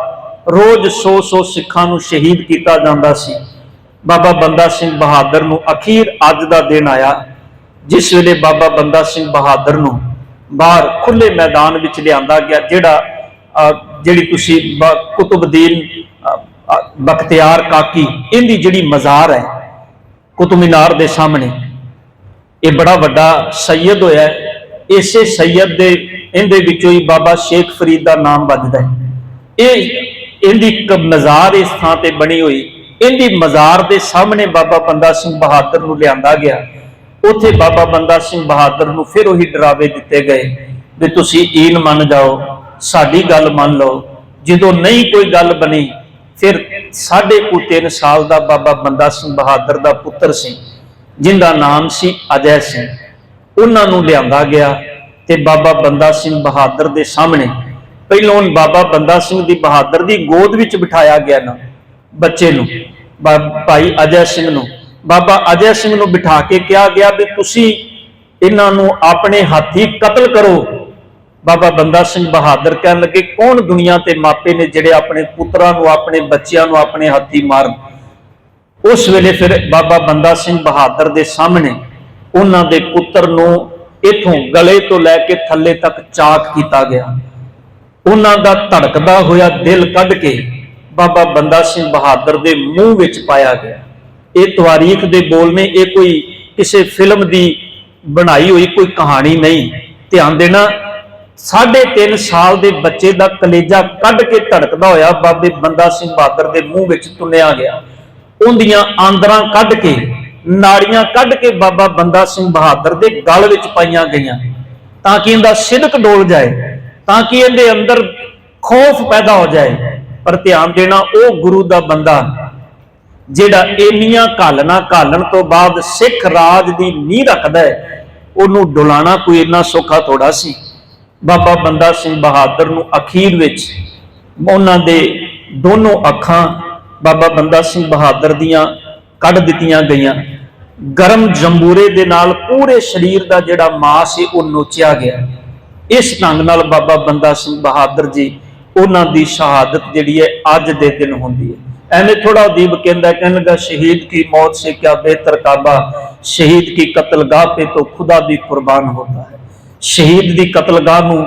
ਰੋਜ਼ 100 ਸਿੱਖਾਂ ਨੂੰ ਸ਼ਹੀਦ ਕੀਤਾ ਜਾਂਦਾ ਸੀ। ਬਾਬਾ ਬੰਦਾ ਸਿੰਘ ਬਹਾਦਰ ਨੂੰ ਅਖੀਰ ਅੱਜ ਦਾ ਦਿਨ ਆਇਆ ਜਿਸ ਵੇਲੇ ਬਾਬਾ ਬੰਦਾ ਸਿੰਘ ਬਹਾਦਰ ਨੂੰ ਬਾਹਰ ਖੁੱਲੇ ਮੈਦਾਨ ਵਿੱਚ ਲਿਆਂਦਾ ਗਿਆ। ਜਿਹੜੀ ਤੁਸੀਂ ਕੁਤੁਬਦੀਨ ਬਖਤਿਆਰ ਕਾਕੀ, ਇਹਦੀ ਜਿਹੜੀ ਮਜ਼ਾਰ ਹੈ ਕੁਤੁਬ ਮੀਨਾਰ ਦੇ ਸਾਹਮਣੇ, ਇਹ ਬੜਾ ਵੱਡਾ ਸੈਯਦ ਹੋਇਆ ਹੈ। ਇਸੇ ਸੈਯਦ ਦੇ ਇਹਦੇ ਵਿੱਚੋਂ ਹੀ ਬਾਬਾ ਸ਼ੇਖ ਫਰੀਦ ਦਾ ਨਾਮ ਵੱਜਦਾ ਹੈ। ਇਹਦੀ ਇੱਕ ਮਜ਼ਾਰ ਇਸ ਥਾਂ ਤੇ ਬਣੀ ਹੋਈ। ਇਹਦੀ ਮਜ਼ਾਰ ਦੇ ਸਾਹਮਣੇ ਬਾਬਾ ਬੰਦਾ ਸਿੰਘ ਬਹਾਦਰ ਨੂੰ ਲਿਆਂਦਾ ਗਿਆ। ਉੱਥੇ ਬਾਬਾ ਬੰਦਾ ਸਿੰਘ ਬਹਾਦਰ ਨੂੰ ਫਿਰ ਉਹੀ ਡਰਾਵੇ ਦਿੱਤੇ ਗਏ ਵੀ ਤੁਸੀਂ ਈਨ ਮੰਨ ਜਾਓ, ਸਾਡੀ ਗੱਲ ਮੰਨ ਲਓ। ਜਦੋਂ ਨਹੀਂ ਕੋਈ ਗੱਲ ਬਣੀ, ਫਿਰ 3.5 ਸਾਲ ਦਾ ਬਾਬਾ ਬੰਦਾ ਸਿੰਘ ਬਹਾਦਰ ਦਾ ਪੁੱਤਰ ਸੀ, जिनका नाम सी अजय सिंह। उन्होंने लिया गया ते बाबा बंदा सिंह बहादुर के सामने पहलों बाबा बंदा सिंह दी बहादुर की गोद विच बिठाया गया ना बच्चे नूं, भाई अजय सिंह नूं। बाबा अजय सिंह नूं बिठा के कहा गया भी तुसी इन्हां नूं अपने हाथी कतल करो। बाबा बंदा सिंह बहादुर कहन लगे कौन दुनिया ते मापे ने जिहड़े अपने पुत्रां नूं अपने बच्चियां नूं अपने हाथी मारन। उस वेले फिर बाबा बंदा सिंह बहादुर के सामने उन्हां दे पुत्र नूं इथों गले तो लैके थले तक चाक किया गया। उन्हां दा धड़कदा होया दिल कढ के बाबा बंदा सिंह बहादुर के मूँह विच पाया गया। ये तवारीख दे बोल ने, ये कोई किसी फिल्म की बनाई हुई कोई कहानी नहीं। ध्यान देना, 3.5 साल के बच्चे का कलेजा कढ के धड़कदा होया बाबे बंदा सिंह बहादुर के मूँह विच तुन्निया गया। उन्दियां आंदरां कढ के नाड़ियां कढ के बाबा बंदा सिंह बहादुर के गल विच पाईयां गईयां ताकि इनका सिदक डोल जाए, ताकि इहदे अंदर खौफ पैदा हो जाए। पर ध्यान देना, वो गुरु का बंदा जिहड़ा इन्नियां घालना घालन तो बाद सिख राज की नींह रखदा है, उहनूं डुलाना कोई इन्ना सौखा थोड़ा सी। बाबा बंदा सिंह बहादुर नूं अखीर विच उन्हां दे दोनों अखां बाबा बंदा सिंह बहादुर दियां कढ दित्तियां गईयां। गर्म जंबूरे दे नाल पूरे शरीर का जिहड़ा मास है वो नोचिया गया। इस ढंग नाल बाबा बंदा सिंह बहादुर जी उन्हां दी शहादत जिहड़ी है अज दे दिन हुंदी है। एवें थोड़ा अदीब कहन लगा शहीद की मौत से क्या बेहतर काबा, शहीद की कत्लगाह पे तो खुदा भी कुर्बान होता है। शहीद की कत्लगाह नूं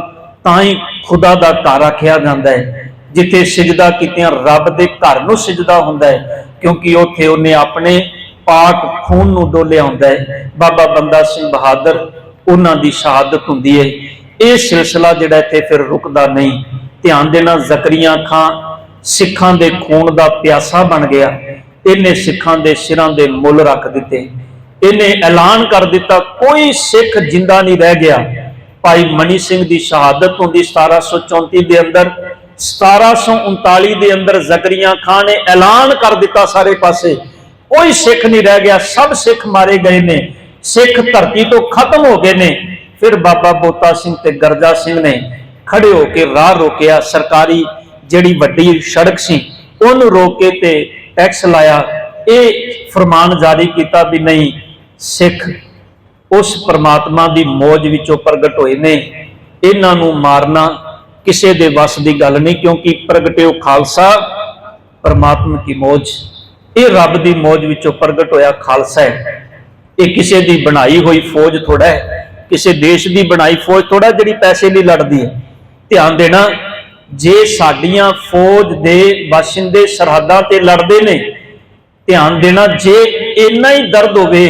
तां ही खुदा दा घर आखिया जांदा है, जिथे सिजदा कीतियां रब दे घर नूं सिजदा हुंदा है, क्योंकि उत्थे उन्हें अपने पाक खून नूं डोलिया हुंदा है। बाबा बंदा सिंह बहादुर उन्हां दी शहादत हुंदी है। यह सिलसिला जिहड़ा इत्थे फिर रुकदा नहीं। ध्यान देना, जकरिया खां सिखां दे खून दा प्यासा बन गया। इन्हें सिखां दे सिरां दे मुल रख दिते। इन्हें ऐलान कर दिता कोई सिख जिंदा नहीं रह गया। भाई मनी सिंह की शहादत होंदी 1734 के अंदर, 1739 के अंदर जकरिया खान ने ऐलान कर दिता सारे पासे कोई सिख नहीं रह गया, सब सिख मारे गए ने, सिख धरती तो खत्म हो गए ने। फिर बाबा बोता सिंह ते गर्जा सिंह ने खड़े होकर राह रोकिया, सरकारी जिहड़ी वड्डी सड़क सी उन्होंने रोक के ते टैक्स लाया। ये फरमान जारी किया भी नहीं, सिख उस परमात्मा की मौज विचों प्रगट होए ने, इन्हां नूं मारना किसी दे वस की गल नहीं, क्योंकि प्रगटे खालसा परमात्मा की मौज, ये रब की मौज विचों प्रगट होया खालसा है। ये किसी की बनाई हुई फौज थोड़ा है, किसी देश की बनाई फौज थोड़ा जिहड़ी पैसे लिए लड़ती है। ध्यान देना, जे साडियां फौज दे बाशिंदे सरहदां ते लड़दे ने, ध्यान देना जे इन्ना ही दर्द होवे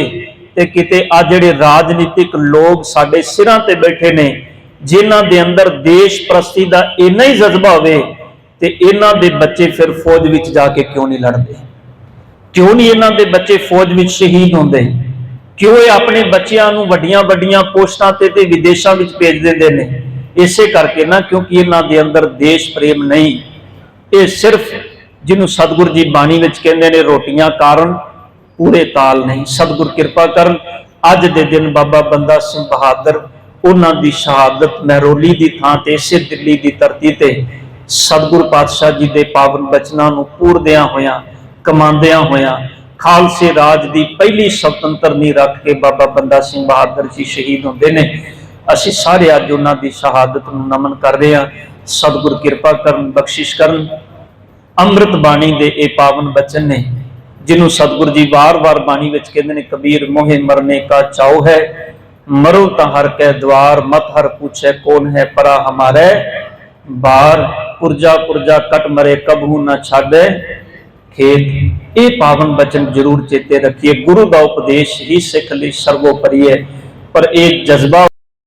ते किते आ जिहड़े राजनीतिक लोग साडे सिरां ते बैठे ने, जिन्हां दे अंदर देश प्रस्ती का इन्ना ही जज्बा होवे ते इन्हां दे बच्चे फिर फौज विच जाके क्यों नहीं लड़ते? क्यों नहीं इन्हां दे बच्चे फौज विच शहीद होंदे? क्यों ये अपने बच्चों नूं वड्डियां वड्डियां पोस्टां ते विदेशों विच भेज देंदे ने? इसे करके ना, क्योंकि इन्हां दे अंदर देश प्रेम नहीं। ये सिर्फ जिन्हों सतगुर जी बाणी विच कहंदे ने रोटियां कारण पूरे ताल नहीं। सतगुर कृपा करन अज दे दिन बाबा बंदा सिंह बहादुर उन्हां दी शहादत महरौली की थां ते इसे दिल्ली की धरती ते सतगुर पातशाह जी के पावन बचनां नूं पूरदियां होयां कमांदियां होयां खालसे राज की पहली स्वतंत्र नींह रख के बाबा बंदा सिंह बहादुर जी शहीद होंदे ने। असीं सारे अज उन्हां दी शहादत नूं नमन कर रहे हां। सतगुर कृपा करन, बख्शिश करन। अमृत बाणी दे ए पावन बचन ने जिन्हों सतगुर जी वार वार बाणी विच कहंदे ने, कबीर मोहे मरने का चाओ है, मरो ता हर कै द्वार, मत हर पूछे कौन है परा हमारे बार, पुरजा पुरजा कट मरे कबहू न छाड़े खेत। ये पावन बचन जरूर चेते रखिए। गुरु का उपदेश ही सिख लई सर्वोपरि है, पर एक जज्बा